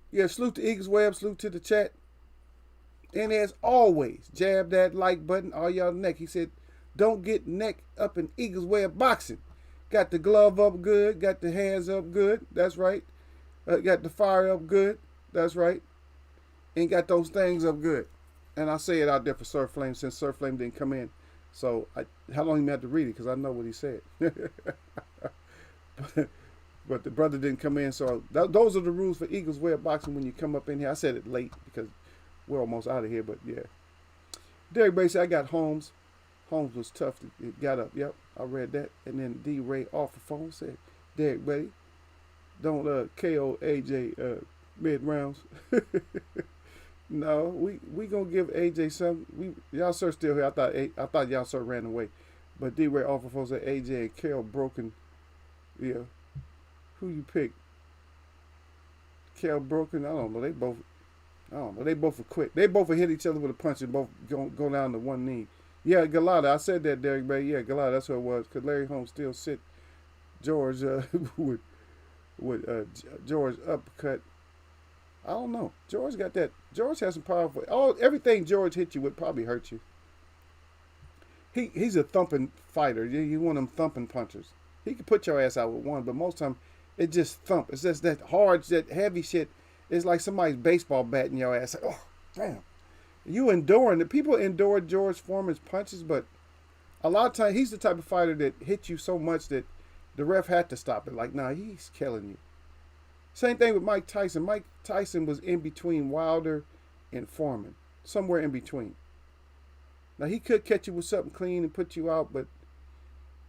Yeah, salute to Eagles way up. Salute to the chat. And as always, jab that like button, all y'all neck. He said, don't get neck up in Eagles way of boxing. Got the glove up good. Got the hands up good. That's right. Got the fire up good. That's right. And got those things up good. And I say it out there for Sir Flame since Sir Flame didn't come in. So how long you have to read it? Because I know what he said. But the brother didn't come in. So those are the rules for Eagles way of boxing when you come up in here. I said it late because we're almost out of here, but yeah. Derek Bay said, I got Holmes. Holmes was tough. It got up. Yep, I read that. And then D. Ray off the phone said, Derek Bay, don't KO AJ mid rounds. No, we gonna give AJ some. Y'all sir still here. I thought y'all sir ran away, but D. Ray off the phone said AJ and Carol broken. Yeah, who you pick? Carol broken. I don't know. They both were quick. They both would hit each other with a punch and both go down to one knee. Yeah, Galata. I said that, Derek Bay. Yeah, Galata. That's what it was. Because Larry Holmes still sit George with George uppercut. I don't know. George got that. George has some powerful. Everything George hit you with probably hurt you. He's a thumping fighter. He's one of them thumping punchers. He can put your ass out with one, but most of the time it just thump. It's just that hard, that heavy shit. It's like somebody's baseball bat in your ass. Oh, damn. You enduring. The people endure George Foreman's punches, but a lot of times he's the type of fighter that hit you so much that the ref had to stop it. Like, nah, he's killing you. Same thing with Mike Tyson. Mike Tyson was in between Wilder and Foreman, somewhere in between. Now he could catch you with something clean and put you out, but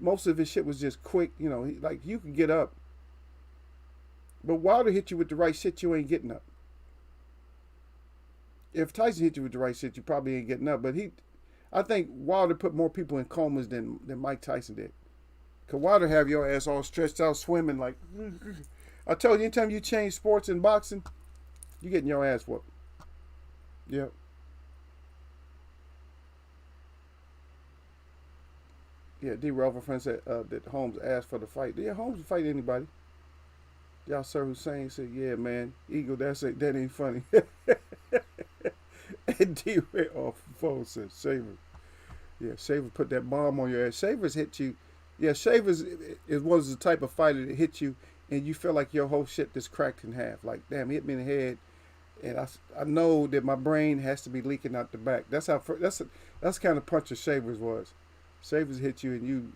most of his shit was just quick. You know, like you could get up, but Wilder hit you with the right shit, you ain't getting up. If Tyson hit you with the right shit, you probably ain't getting up. But I think Wilder put more people in comas than Mike Tyson did. Cause Wilder have your ass all stretched out swimming like. I told you, anytime you change sports in boxing, you getting your ass whooped. Yep. Yeah, D. Relva friend said that Holmes asked for the fight. Yeah, Holmes will fight anybody. Yasser Hussein said, yeah, man, Eagle, that ain't funny. And D. Ray off the phone said, Shaver. Yeah, Shaver put that bomb on your ass. Shaver's hit you. Yeah, Shaver's was the type of fighter that hit you and you feel like your whole shit just cracked in half. Like, damn, he hit me in the head. And I know that my brain has to be leaking out the back. That's the kind of puncher Shavers was. Shavers hit you and you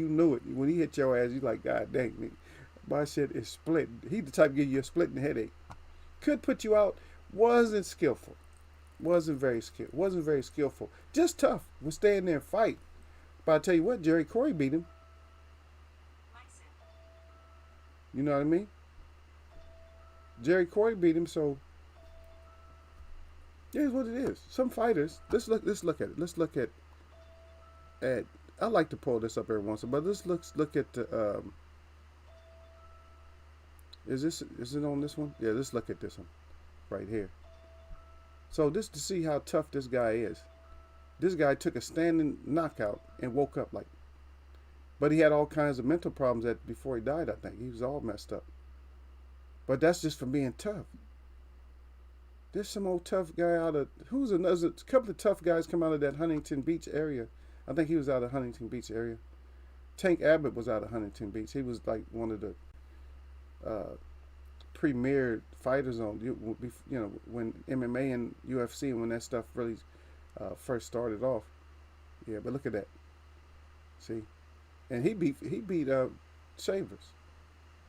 knew it. When he hit your ass, you like, God dang, my shit is split. He the type to give you a splitting headache. Could put you out. Wasn't skillful. Wasn't very skillful. Just tough. Would stay in there and fight. But I tell you what, Jerry Corey beat him. You know what I mean? Jerry Corey beat him, so here's what it is. Some fighters. Let's look at it. Let's look at. I like to pull this up every once in a while, but let's look at the. Is it on this one? Yeah, let's look at this one, right here. So this to see how tough this guy is. This guy took a standing knockout and woke up like. But he had all kinds of mental problems before he died. I think he was all messed up. But that's just from being tough. There's some old tough guy out of a couple of tough guys come out of that Huntington Beach area. I think he was out of Huntington Beach area. Tank Abbott was out of Huntington Beach. He was like one of the premier fighters on when MMA and UFC and when that stuff really first started off. Yeah, but look at that. See, and he beat Shavers.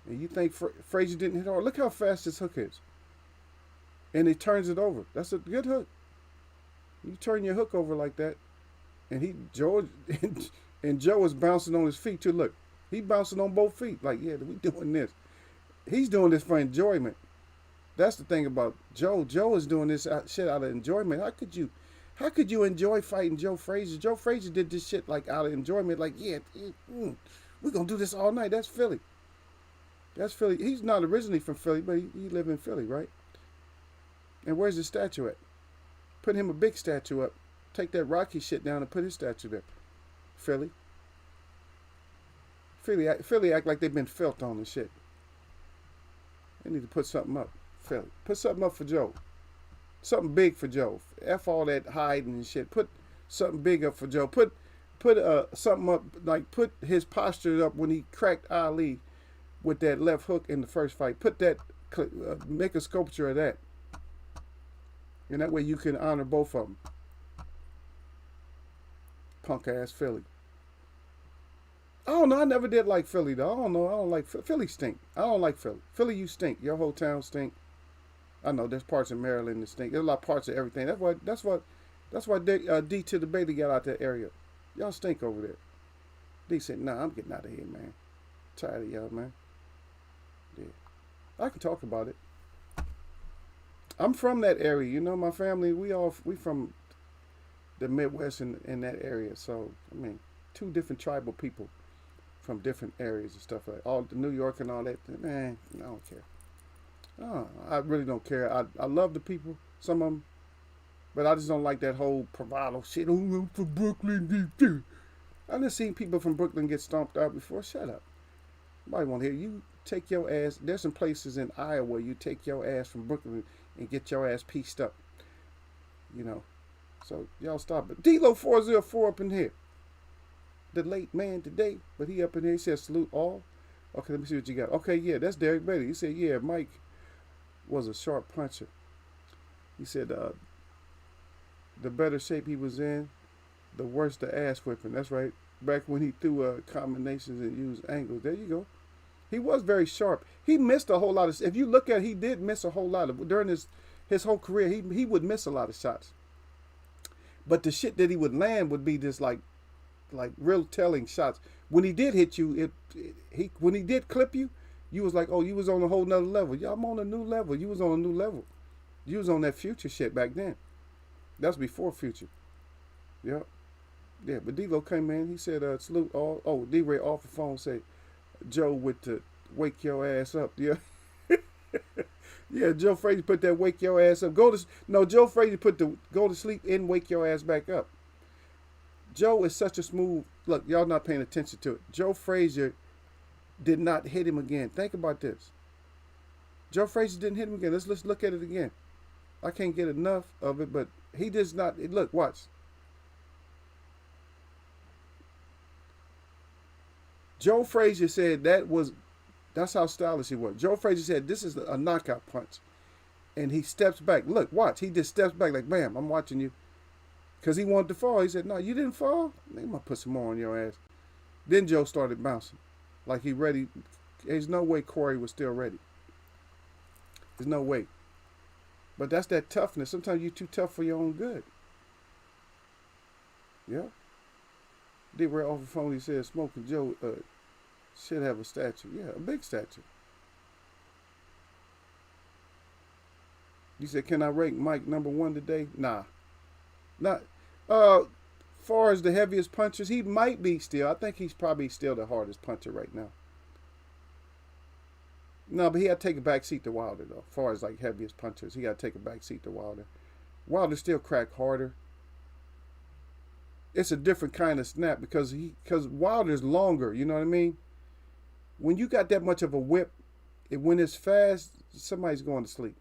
And you think Frazier didn't hit hard? Look how fast his hook is. And he turns it over. That's a good hook. You turn your hook over like that, and Joe is bouncing on his feet too. Look, he bouncing on both feet. Like, yeah, we doing this. He's doing this for enjoyment. That's the thing about Joe. Joe is doing this shit out of enjoyment. How could you enjoy fighting Joe Frazier? Joe Frazier did this shit like out of enjoyment. Like, yeah, we're gonna do this all night. That's Philly. That's Philly. He's not originally from Philly, but he lived in Philly, right? And where's his statue at? Put him a big statue up. Take that Rocky shit down and put his statue there. Philly act like they've been felt on and shit. They need to put something up. Philly. Put something up for Joe. Something big for Joe. F all that hiding and shit. Put something big up for Joe. Put something up, like put his posture up when he cracked Ali with that left hook in the first fight. Put that, make a sculpture of that. And that way you can honor both of them. Punk ass Philly. I don't know. I never did like Philly though. I don't know. I don't like Philly. Stink. I don't like Philly. Philly, you stink. Your whole town stink. I know there's parts of Maryland that stink. There's a lot of parts of everything. That's why D to the Bailey got out that area. Y'all stink over there. D said, nah, I'm getting out of here, man. Tired of y'all, man. Yeah. I can talk about it. I'm from that area, you know, my family, we from the Midwest in that area. So, I mean, two different tribal people from different areas and stuff like all the New York and all that. Man, I don't care. Oh, I really don't care. I love the people, some of them, but I just don't like that whole bravado shit. Oh, I'm from Brooklyn. I done seen people from Brooklyn get stomped out before. Shut up. Nobody want to hear you. Take your ass. There's some places in Iowa you take your ass from Brooklyn and get your ass pieced up. You know. So y'all stop it. D-Lo 404 up in here. The late man today, but he up in here. He said salute all. Okay, let me see what you got. Okay, yeah, that's Derek Bailey. He said, yeah, Mike was a sharp puncher. He said, the better shape he was in, the worse the ass whipping. That's right. Back when he threw combinations and used angles. There you go. He was very sharp. He missed a whole lot of. If you look at it, he did miss a whole lot of during his whole career. He would miss a lot of shots. But the shit that he would land would be just like real telling shots. When he did hit you, when he did clip you, you was like, oh, you was on a whole nother level. Yeah, I'm on a new level. You was on a new level. You was on that Future shit back then. That's before Future. Yeah. Yeah, but D-Lo came in. He said, salute all. Oh, D-Ray off the phone said, Joe with the wake your ass up. Yeah. Yeah, Joe Frazier put that wake your ass up. Joe Frazier put the go to sleep and wake your ass back up. Joe is such a smooth. Look, y'all not paying attention to it. Joe Frazier did not hit him again. Think about this. Joe Frazier didn't hit him again. Let's look at it again. I can't get enough of it, but he does not. Look, watch. Joe Frazier said that's how stylish he was. Joe Frazier said this is a knockout punch. And he steps back. Look, watch. He just steps back like, bam, I'm watching you. Because he wanted to fall. He said, no, you didn't fall? I'm going to put some more on your ass. Then Joe started bouncing. Like he ready. There's no way Corey was still ready. There's no way. But that's that toughness. Sometimes you're too tough for your own good. Yeah. D-Ray off the phone, he said, Smoking Joe should have a statue. Yeah, a big statue. He said, can I rank Mike number 1 today? Nah. Not. Far as the heaviest punchers, he might be still. I think he's probably still the hardest puncher right now. No, but he had to take a back seat to Wilder, though. As far as like heaviest punchers, he got to take a back seat to Wilder. Wilder still crack harder. It's a different kind of snap because Wilder's longer. You know what I mean? When you got that much of a whip, when it's fast, somebody's going to sleep.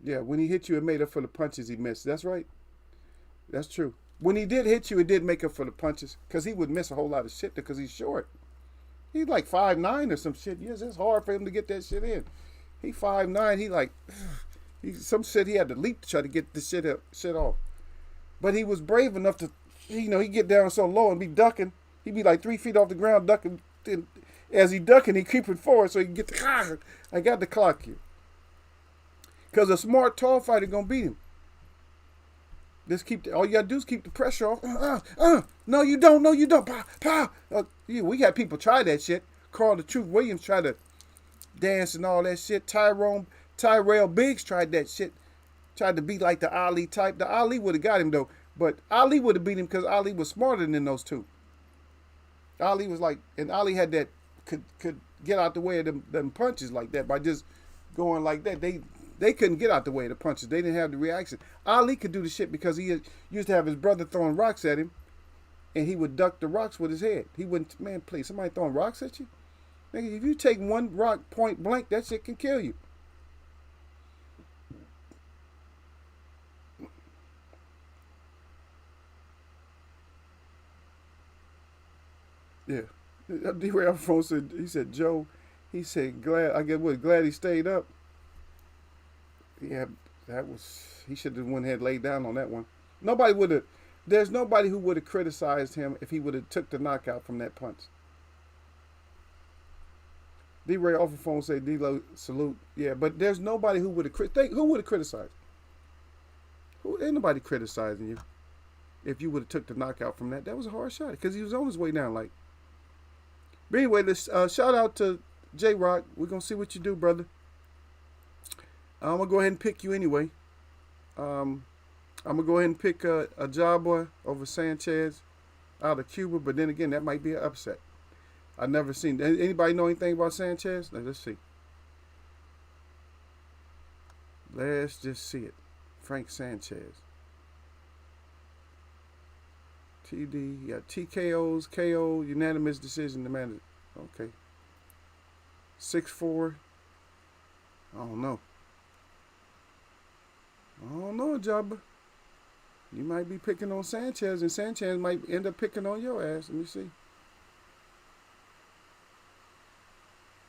Yeah, when he hit you, it made up for the punches he missed. That's right. That's true. When he did hit you, it did make up for the punches because he would miss a whole lot of shit because he's short. He's like 5'9" or some shit. Yes, it's hard for him to get that shit in. He 5'9". He like, some shit he had to leap to try to get this shit off. But he was brave enough to, he'd get down so low and be ducking. He'd be like 3 feet off the ground ducking. As he ducking, he creeping forward so he can get the, I got to clock you. Because a smart, tall fighter going to beat him. Just all you got to do is keep the pressure off. No, you don't. No, you don't. Pow, pow. We had people try that shit. Carl the Truth Williams tried to dance and all that shit. Tyrell Biggs tried that shit. Tried to be like the Ali type. The Ali would have got him, though. But Ali would have beat him because Ali was smarter than those two. Ali was like, and Ali had that, could get out the way of them punches like that by just going like that. They couldn't get out the way of the punches. They didn't have the reaction. Ali could do the shit because he used to have his brother throwing rocks at him, and he would duck the rocks with his head. He wouldn't, man, please, somebody throwing rocks at you? Nigga, if you take one rock point blank, that shit can kill you. Yeah. D-Ray on the phone said, he said, Joe, he said, glad he stayed up. Yeah, he should have went ahead and laid down on that one. There's nobody who would have criticized him if he would have took the knockout from that punch. D-Ray off the phone said, D-Lo, salute. Yeah, but there's nobody who would have criticized. Ain't nobody criticizing you if you would have took the knockout from that. That was a hard shot because he was on his way down. Like, but anyway, let's shout out to J-Rock. We're gonna see what you do, brother. I'm going to go ahead and pick you anyway. I'm going to go ahead and pick a Jabba over Sanchez out of Cuba. But then again, that might be an upset. I've never seen. Anybody know anything about Sanchez? Let's see. Let's just see it. Frank Sanchez. TD. Yeah, TKOs, KO, unanimous decision to manage. Okay. 6'4". I don't know. I don't know, Jabba. You might be picking on Sanchez, and Sanchez might end up picking on your ass. Let me see.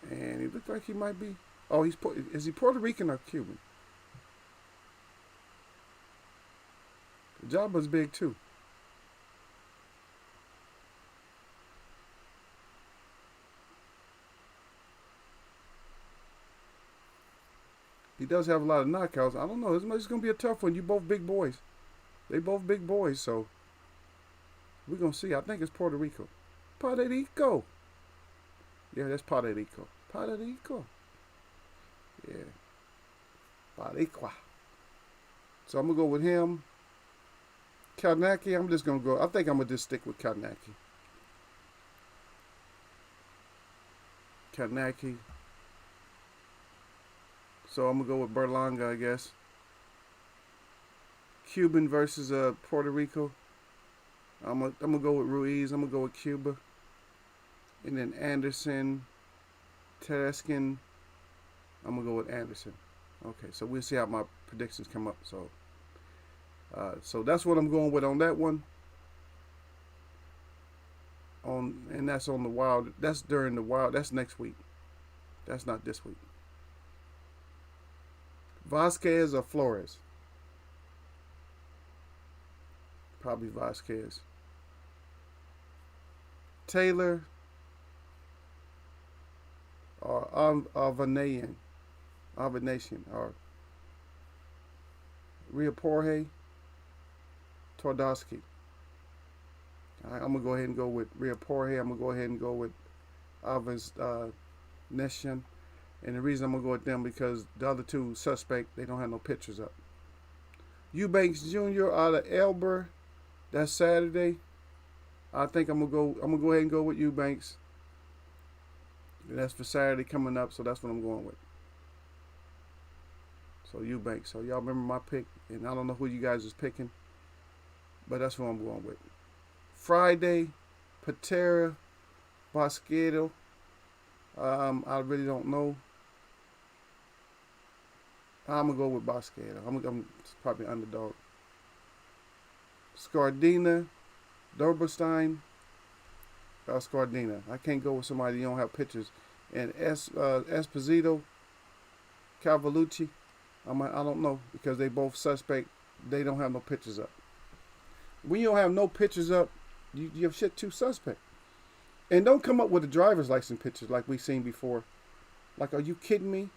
And it looks like he might be. Oh, is he Puerto Rican or Cuban? Jabba's big too. He does have a lot of knockouts. I don't know. It's going to be a tough one. You both big boys. They both big boys, so we're going to see. I think it's Puerto Rico. Puerto Rico. Yeah, that's Puerto Rico. Puerto Rico. Yeah. Puerto Rico. So I'm going to go with him. Kalnaki, I'm just going to go. I think I'm going to just stick with Kalnaki. Kalnaki. So I'm going to go with Berlanga, I guess. Cuban versus Puerto Rico. I'm gonna go with Ruiz. I'm going to go with Cuba. And then Anderson, Tereskin. I'm going to go with Anderson. Okay, so we'll see how my predictions come up. So that's what I'm going with on that one. And that's on the Wild. That's during the Wild. That's next week. That's not this week. Vasquez or Flores? Probably Vasquez. Taylor or Avanasian or Riaporhe, Twardowski. I'm going to go ahead and go with Riaporhe. I'm going to go ahead and go with Avanasian. And the reason I'm going to go with them because the other two suspect, they don't have no pictures up. Eubanks Jr. out of Elber. That's Saturday. I think I'm gonna go ahead and go with Eubanks. And that's for Saturday coming up, so that's what I'm going with. So Eubanks. So y'all remember my pick, and I don't know who you guys is picking, but that's what I'm going with. Friday, Patera, Bosquedo. I really don't know. I'm gonna go with Bosquedo. I'm probably underdog. Scardina, Doberstein, Scardina. I can't go with somebody you don't have pictures. And Esposito, Cavalucci. I don't know because they both suspect. They don't have no pictures up. When you don't have no pictures up, you have shit too suspect. And don't come up with the driver's license pictures like we seen before. Like, are you kidding me?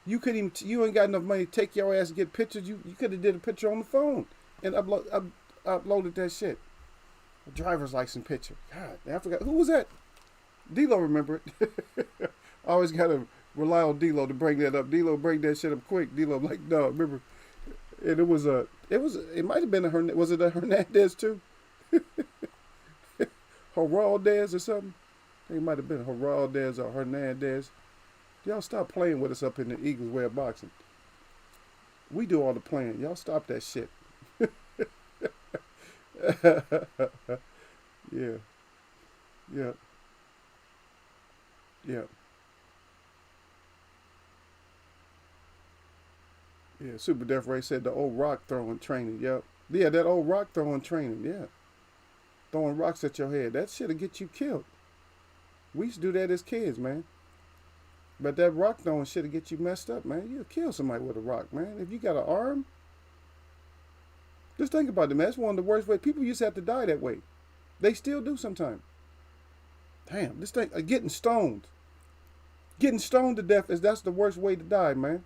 You ain't got enough money to take your ass and get pictures. You could have did a picture on the phone and uploaded that shit. A driver's license picture. God, I forgot. Who was that? D-Lo remember it. I always got to rely on D-Lo to bring that up. D-Lo bring that shit up quick. D-Lo like, no, remember. And it might have been was it a Hernandez too? Heraldez or something? I think it might have been Heraldez or Hernandez. Y'all stop playing with us up in the Eagles way of boxing. We do all the playing. Y'all stop that shit. Yeah. Yeah. Yeah. Yeah. Super Def Ray said the old rock throwing training. Yep. Yeah, that old rock throwing training. Yeah. Throwing rocks at your head. That shit'll get you killed. We used to do that as kids, man. But that rock throwing shit'll get you messed up, man. You'll kill somebody with a rock, man. If you got an arm, just think about it, man. That's one of the worst ways. People used to have to die that way. They still do sometimes. Damn, this thing, getting stoned. Getting stoned to death that's the worst way to die, man.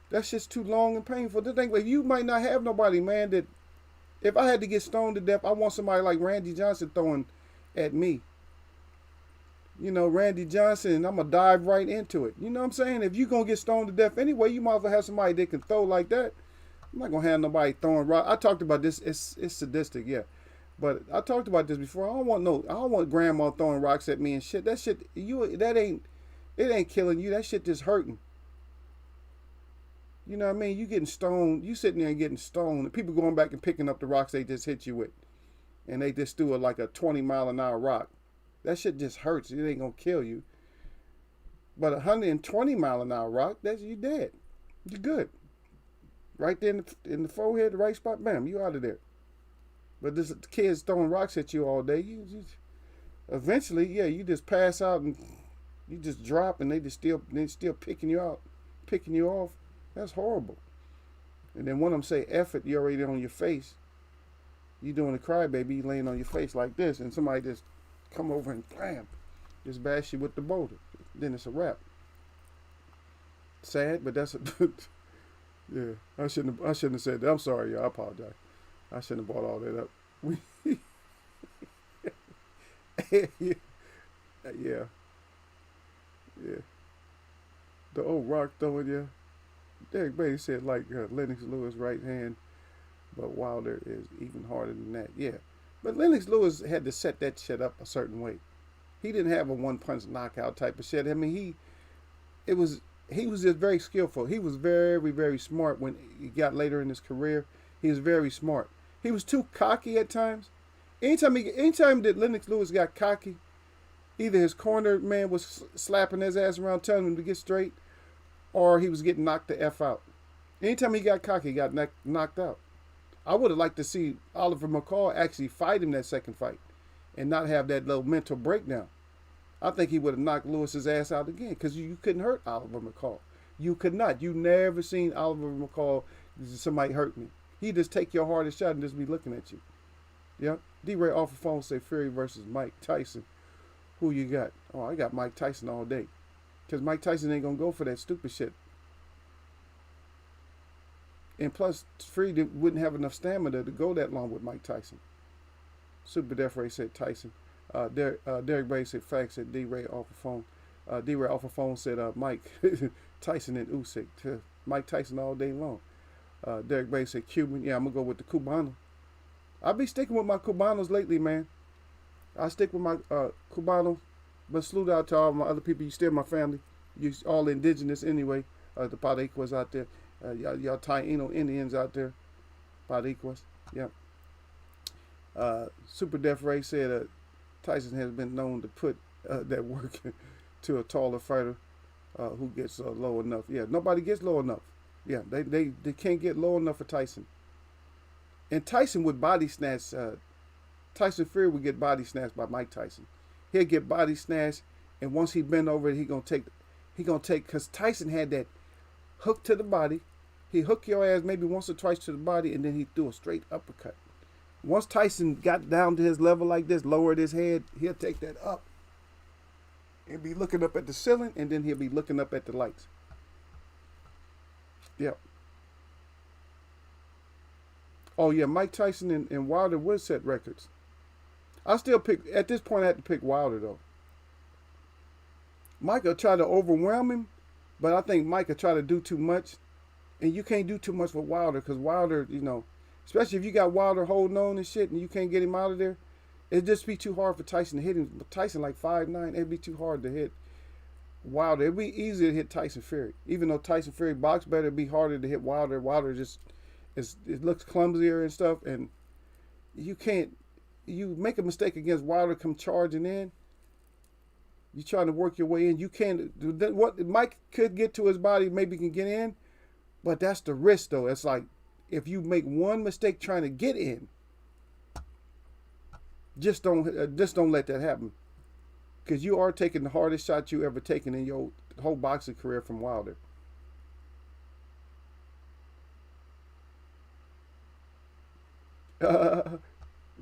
That shit's too long and painful. The thing, you might not have nobody, man, that if I had to get stoned to death, I want somebody like Randy Johnson throwing at me. You know, Randy Johnson, and I'm going to dive right into it. You know what I'm saying? If you're going to get stoned to death anyway, you might as well have somebody that can throw like that. I'm not going to have nobody throwing rock. I talked about this. It's sadistic, yeah. But I talked about this before. I don't want grandma throwing rocks at me and shit. That shit, it ain't killing you. That shit just hurting. You know what I mean? You getting stoned. You sitting there and getting stoned. And people going back and picking up the rocks they just hit you with. And they just threw like a 20-mile-an-hour rock. That shit just hurts. It ain't going to kill you. But a 120-mile-an-hour rock, you dead. You're good. Right there in the forehead, the right spot, bam, you out of there. But this kids throwing rocks at you all day, eventually, yeah, you just pass out and You just drop and they still picking you out, picking you off. That's horrible. And then one of them say F it, you already on your face. You doing a crybaby, you laying on your face like this, and somebody just come over and blam, just bash you with the boulder. Then it's a wrap. Sad, but that's a yeah. I shouldn't have said that. I'm sorry, y'all. I apologize. I shouldn't have brought all that up. Yeah, yeah, yeah. The old rock throwing, yeah. Derek Beatty said like Lennox Lewis' right hand, but Wilder is even harder than that. Yeah, but Lennox Lewis had to set that shit up a certain way. He didn't have a one punch knockout type of shit. I mean, he was just very skillful. He was very, very smart when he got later in his career. He was very smart. He was too cocky at times. Anytime that Lennox Lewis got cocky, either his corner man was slapping his ass around, telling him to get straight, or he was getting knocked the F out. Anytime he got cocky, he got knocked out. I would have liked to see Oliver McCall actually fight him that second fight and not have that little mental breakdown. I think he would have knocked Lewis's ass out again because you couldn't hurt Oliver McCall. You could not. You never seen Oliver McCall, somebody hurt me. He'd just take your hardest shot and just be looking at you. Yeah. D-Ray off the phone say Fury versus Mike Tyson. Who you got? Oh, I got Mike Tyson all day. Because Mike Tyson ain't going to go for that stupid shit. And plus, Fury wouldn't have enough stamina to go that long with Mike Tyson. Super Death Ray said Tyson. Derek Bay said facts, said D-Ray off the phone. D-Ray off the phone said Mike Tyson and Usyk. Mike Tyson all day long. Derek Bay said Cuban. Yeah, I'm going to go with the Cubano. I'll be sticking with my Cubanos lately, man. I stick with my Cubanos. But salute out to all my other people. You still my family. You all indigenous anyway. The Pariquas out there. Y'all Taino Indians out there. Pariquas. Yeah. Super Def Ray said Tyson has been known to put that work to a taller fighter who gets low enough. Yeah, nobody gets low enough. Yeah, they can't get low enough for Tyson. And Tyson would body snatch. Tyson Fury would get body snatched by Mike Tyson. He'll get body snatched, and once he bend over, he gonna take, because Tyson had that hook to the body. He hooked your ass maybe once or twice to the body, and then he threw a straight uppercut. Once Tyson got down to his level like this, lowered his head, he'll take that up. He'll be looking up at the ceiling, and then he'll be looking up at the lights. Yep. Oh, yeah, Mike Tyson and Wilder would set records. I still pick, at this point, I had to pick Wilder, though. Mike will try to overwhelm him, but I think Mike will try to do too much. And you can't do too much with Wilder, because Wilder, especially if you got Wilder holding on and shit, and you can't get him out of there, it'd just be too hard for Tyson to hit him. But Tyson, like 5'9", it'd be too hard to hit Wilder. It'd be easier to hit Tyson Fury. Even though Tyson Fury box better, it'd be harder to hit Wilder. Wilder just, it looks clumsier and stuff, and you can't, you make a mistake against Wilder, come charging in, you're trying to work your way in, you can't, what Mike could get to his body, maybe can get in, but that's the risk, though. It's like, if you make one mistake trying to get in, just don't let that happen, because you are taking the hardest shot you ever taken in your whole boxing career from Wilder.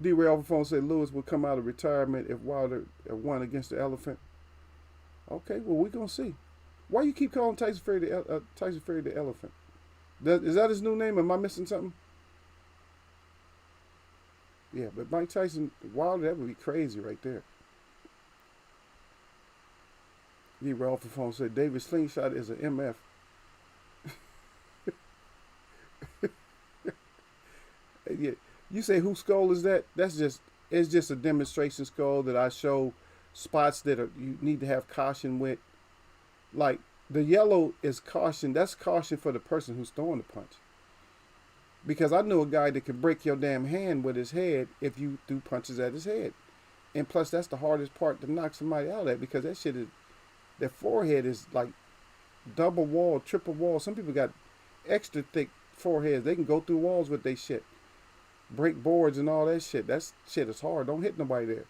D-Ray off the phone said Lewis would come out of retirement if Wilder won against the Elephant. Okay, well, we're going to see. Why you keep calling Tyson Fury the Elephant? Is that his new name? Am I missing something? Yeah, but Mike Tyson, Wilder, that would be crazy right there. D-Ray off the phone said David Slingshot is an MF. Yeah. You say whose skull is that? It's just a demonstration skull that I show spots that you need to have caution with. Like the yellow is caution. That's caution for the person who's throwing the punch. Because I knew a guy that could break your damn hand with his head if you threw punches at his head. And plus, that's the hardest part to knock somebody out at, because that shit is, their forehead is like double wall, triple wall. Some people got extra thick foreheads. They can go through walls with their shit. Break boards and all that shit. That shit is hard. Don't hit nobody there.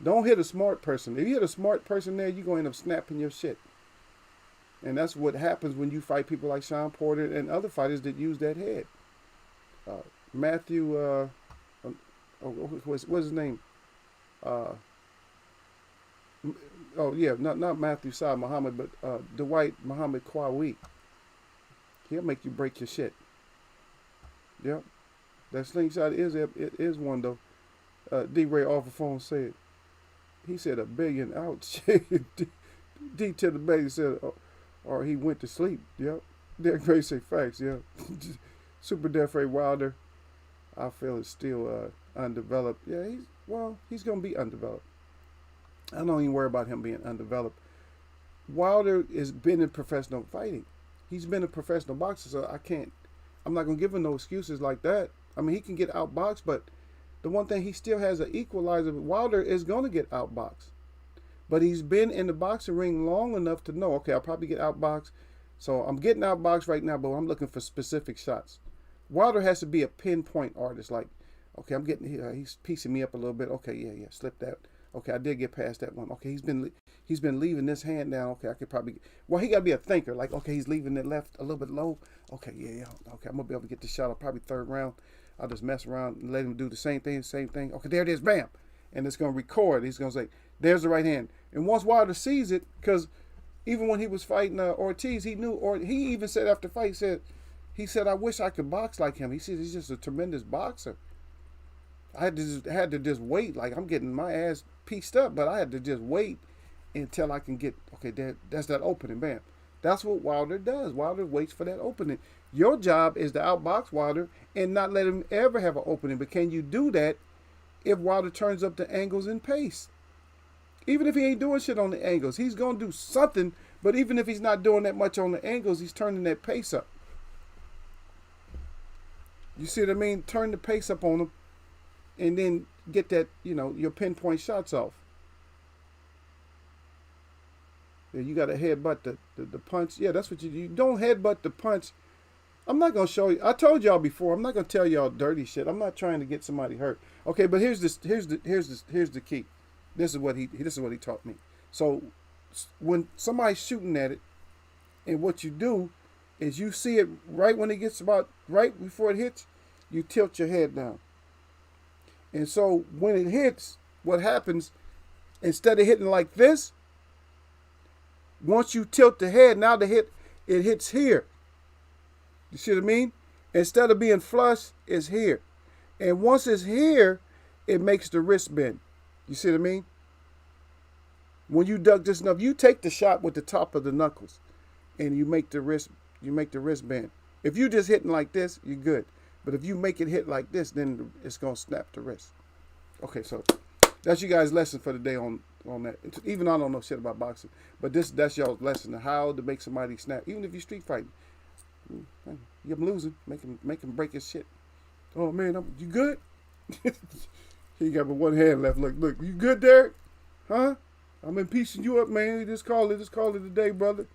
Don't hit a smart person. If you hit a smart person there, you're going to end up snapping your shit. And that's what happens when you fight people like Sean Porter and other fighters that use that head. Matthew, what's his name? Oh yeah, not Matthew Saad Muhammad, but Dwight Muhammad Kwawi. He'll make you break your shit. Yep. That slingshot is one though. D Ray off the phone said. He said $1 billion out. D to the baby said, or he went to sleep. Yep. Derek Gray say facts. Yep. Super Def Ray Wilder, I feel is still undeveloped. Yeah, he's gonna be undeveloped. I don't even worry about him being undeveloped. Wilder has been in professional fighting. He's been a professional boxer, so I'm not gonna give him no excuses like that. I mean, he can get outboxed, but the one thing, he still has an equalizer. Wilder is going to get outboxed. But he's been in the boxing ring long enough to know, okay, I'll probably get outboxed. So I'm getting outboxed right now, but I'm looking for specific shots. Wilder has to be a pinpoint artist. Like, okay, I'm getting, he's piecing me up a little bit. Okay, yeah, slip that. Okay, I did get past that one. Okay, he's been leaving this hand down. Okay, I could probably, he got to be a thinker. Like, okay, he's leaving it left a little bit low. Okay, yeah. Okay, I'm going to be able to get the shot. Probably third round. I'll just mess around and let him do the same thing. Okay, there it is, bam. And it's going to record. He's going to say, there's the right hand. And once Wilder sees it, because even when he was fighting Ortiz, he knew, or he even said after the fight, he said, I wish I could box like him. He said, he's just a tremendous boxer. I had to just wait. Like, I'm getting my ass pieced up, but I had to just wait until I can get, okay, that's that opening, bam. That's what Wilder does. Wilder waits for that opening. Your job is to outbox Wilder and not let him ever have an opening. But can you do that if Wilder turns up the angles and pace? Even if he ain't doing shit on the angles, he's going to do something. But even if he's not doing that much on the angles, he's turning that pace up. You see what I mean? Turn the pace up on him and then get that, your pinpoint shots off. Yeah, you got to headbutt the punch. Yeah, that's what you do. You don't headbutt the punch. I'm not going to show you. I told y'all before, I'm not going to tell y'all dirty shit. I'm not trying to get somebody hurt. Okay, but here's the key. This is what he taught me. So when somebody's shooting at it, and what you do is you see it right when it gets about right before it hits, you tilt your head down. And so when it hits, what happens, instead of hitting like this, once you tilt the head, now it hits here. You see what I mean? Instead of being flush, it's here. And once it's here, it makes the wrist bend. You see what I mean? When you duck this enough, you take the shot with the top of the knuckles and you make the wrist bend. If you just hitting like this, you're good. But if you make it hit like this, then it's going to snap the wrist. Okay, so that's you guys' lesson for the day on that. Even I don't know shit about boxing, but that's y'all's lesson of how to make somebody snap. Even if you're street fighting, you're losing, make him break his shit. Oh man, you good? He got but one hand left. Look, you good, Derek? Huh? I'm in piecing you up, man. Just call it a day, brother.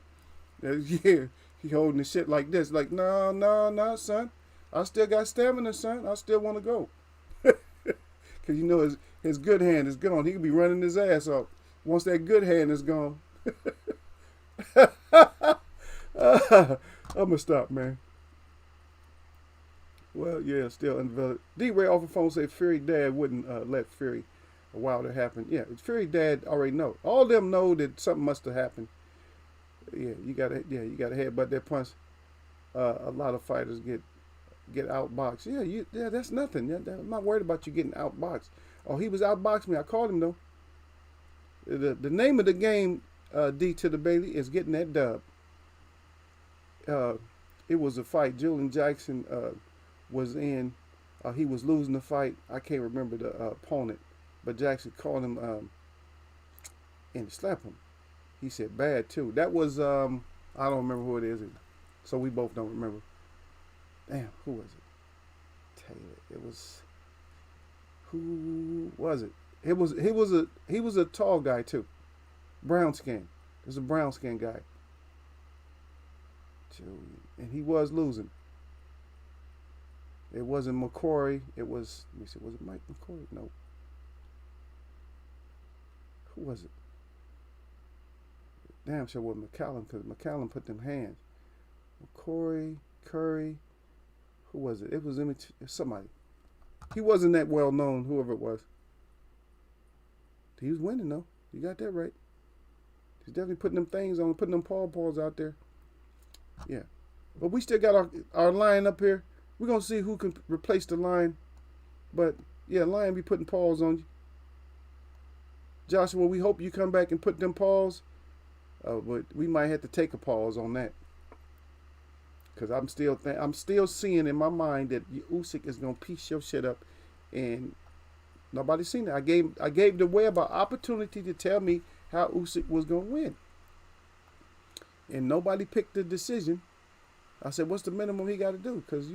Yeah, he holding the shit like this. Like, no, son. I still got stamina, son. I still want to go. Because his good hand is gone. He could be running his ass off once that good hand is gone. I'm going to stop, man. Well, yeah, still undeveloped. D-Ray off the phone said Fury dad wouldn't let Fury Wilder happen. Yeah, Fury dad already know. All of them know that something must have happened. Yeah, you gotta headbutt that punch. A lot of fighters get outboxed. Yeah, that's nothing. I'm not worried about you getting outboxed. Oh, he was outboxing me. I called him though. The name of the game, D to the Bailey, is getting that dub. It was a fight. Julian Jackson was in. He was losing the fight. I can't remember the opponent, but Jackson called him and slapped him. He said bad too. That was I don't remember who it is. So we both don't remember. Damn, who was it? Taylor. It was. Who was it? He was a tall guy too. Brown skin. It was a brown skin guy. And he was losing. It wasn't McCory. It was. Let me see. Was it Mike McCory? No. Who was it? Damn sure it was McCallum because McCallum put them hands. Corey, Curry. Who was it? It was somebody. He wasn't that well known, whoever it was. He was winning though. You got that right. He's definitely putting them things on, putting them paws out there. Yeah. But we still got our line up here. We're going to see who can replace the line. But, yeah, line be putting paws on you. Joshua, we hope you come back and put them paws. But we might have to take a pause on that. Because I'm still seeing in my mind that Usyk is going to piece your shit up. And nobody's seen it. I gave the web an opportunity to tell me how Usyk was going to win. And nobody picked the decision. I said, what's the minimum he got to do? Because,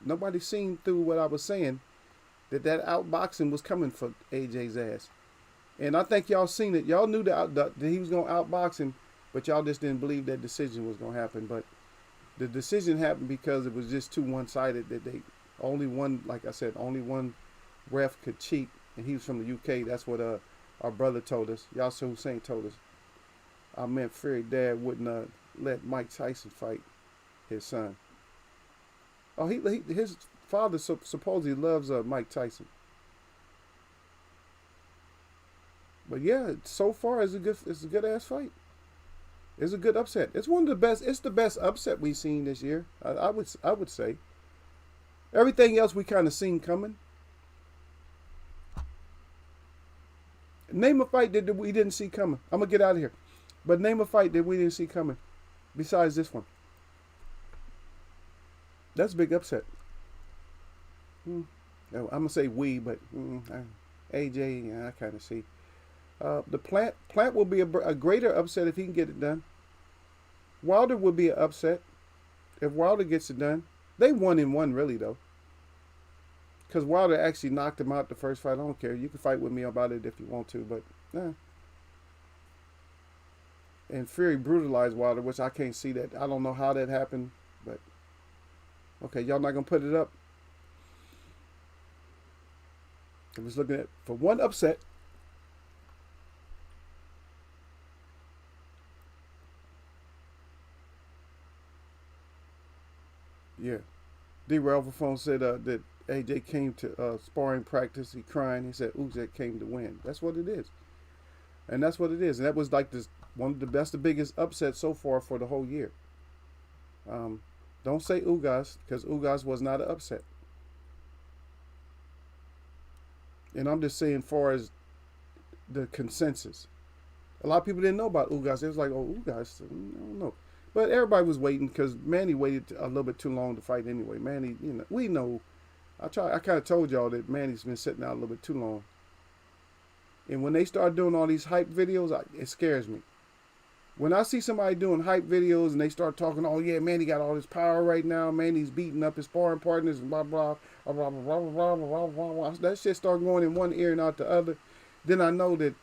nobody seen through what I was saying that outboxing was coming for AJ's ass. And I think y'all seen it. Y'all knew that he was going to outbox him, but y'all just didn't believe that decision was going to happen. But the decision happened because it was just too one-sided that only one ref could cheat, and he was from the UK. That's what our brother told us. Yasser Hussein told us. I meant Fury dad wouldn't let Mike Tyson fight his son. Oh, his father supposedly loves Mike Tyson. But yeah, so far it's a good ass fight. It's a good upset. It's one of the best. It's the best upset we've seen this year. I would say. Everything else we kind of seen coming. Name a fight that we didn't see coming. I'm gonna get out of here. But name a fight that we didn't see coming. Besides this one. That's a big upset. I'm gonna say we, but AJ, yeah, I kind of see. The Plant will be a greater upset if he can get it done. Wilder will be an upset if Wilder gets it done. They 1-1 really though, because Wilder actually knocked him out the first fight. I don't care. You can fight with me about it if you want to, but And Fury brutalized Wilder, which I can't see that. I don't know how that happened, but okay, y'all not gonna put it up. I'm just looking at for one upset. Yeah. D. Phone said that AJ came to sparring practice. He crying. He said Usyk came to win. That's what it is. And that's what it is. And that was like one of the biggest upsets so far for the whole year. Don't say Ugas, because Ugas was not an upset. And I'm just saying far as the consensus. A lot of people didn't know about Ugas. It was like, oh, Ugas, I don't know. But everybody was waiting because Manny waited a little bit too long to fight anyway. Manny, we know. I kind of told y'all that Manny's been sitting out a little bit too long. And when they start doing all these hype videos, it scares me. When I see somebody doing hype videos and they start talking, oh yeah, Manny got all this power right now. Manny's beating up his sparring partners and blah, blah, blah, blah, blah, blah, blah, blah, blah. That shit start going in one ear and out the other. Then I know that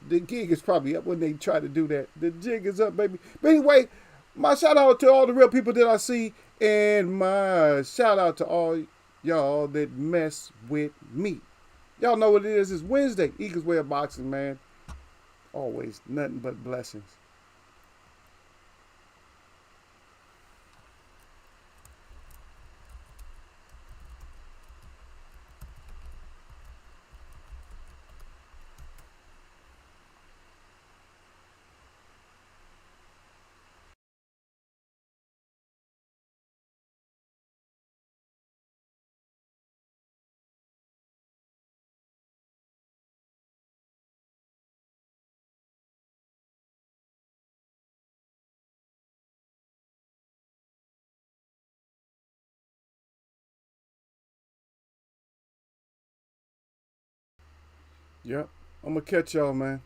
the gig is probably up when they try to do that. The jig is up, baby. But anyway, my shout out to all the real people that I see. And my shout out to all y'all that mess with me. Y'all know what it is. It's Wednesday. Eagles Way of Boxing, man. Always nothing but blessings. Yep. I'm going to catch y'all, man.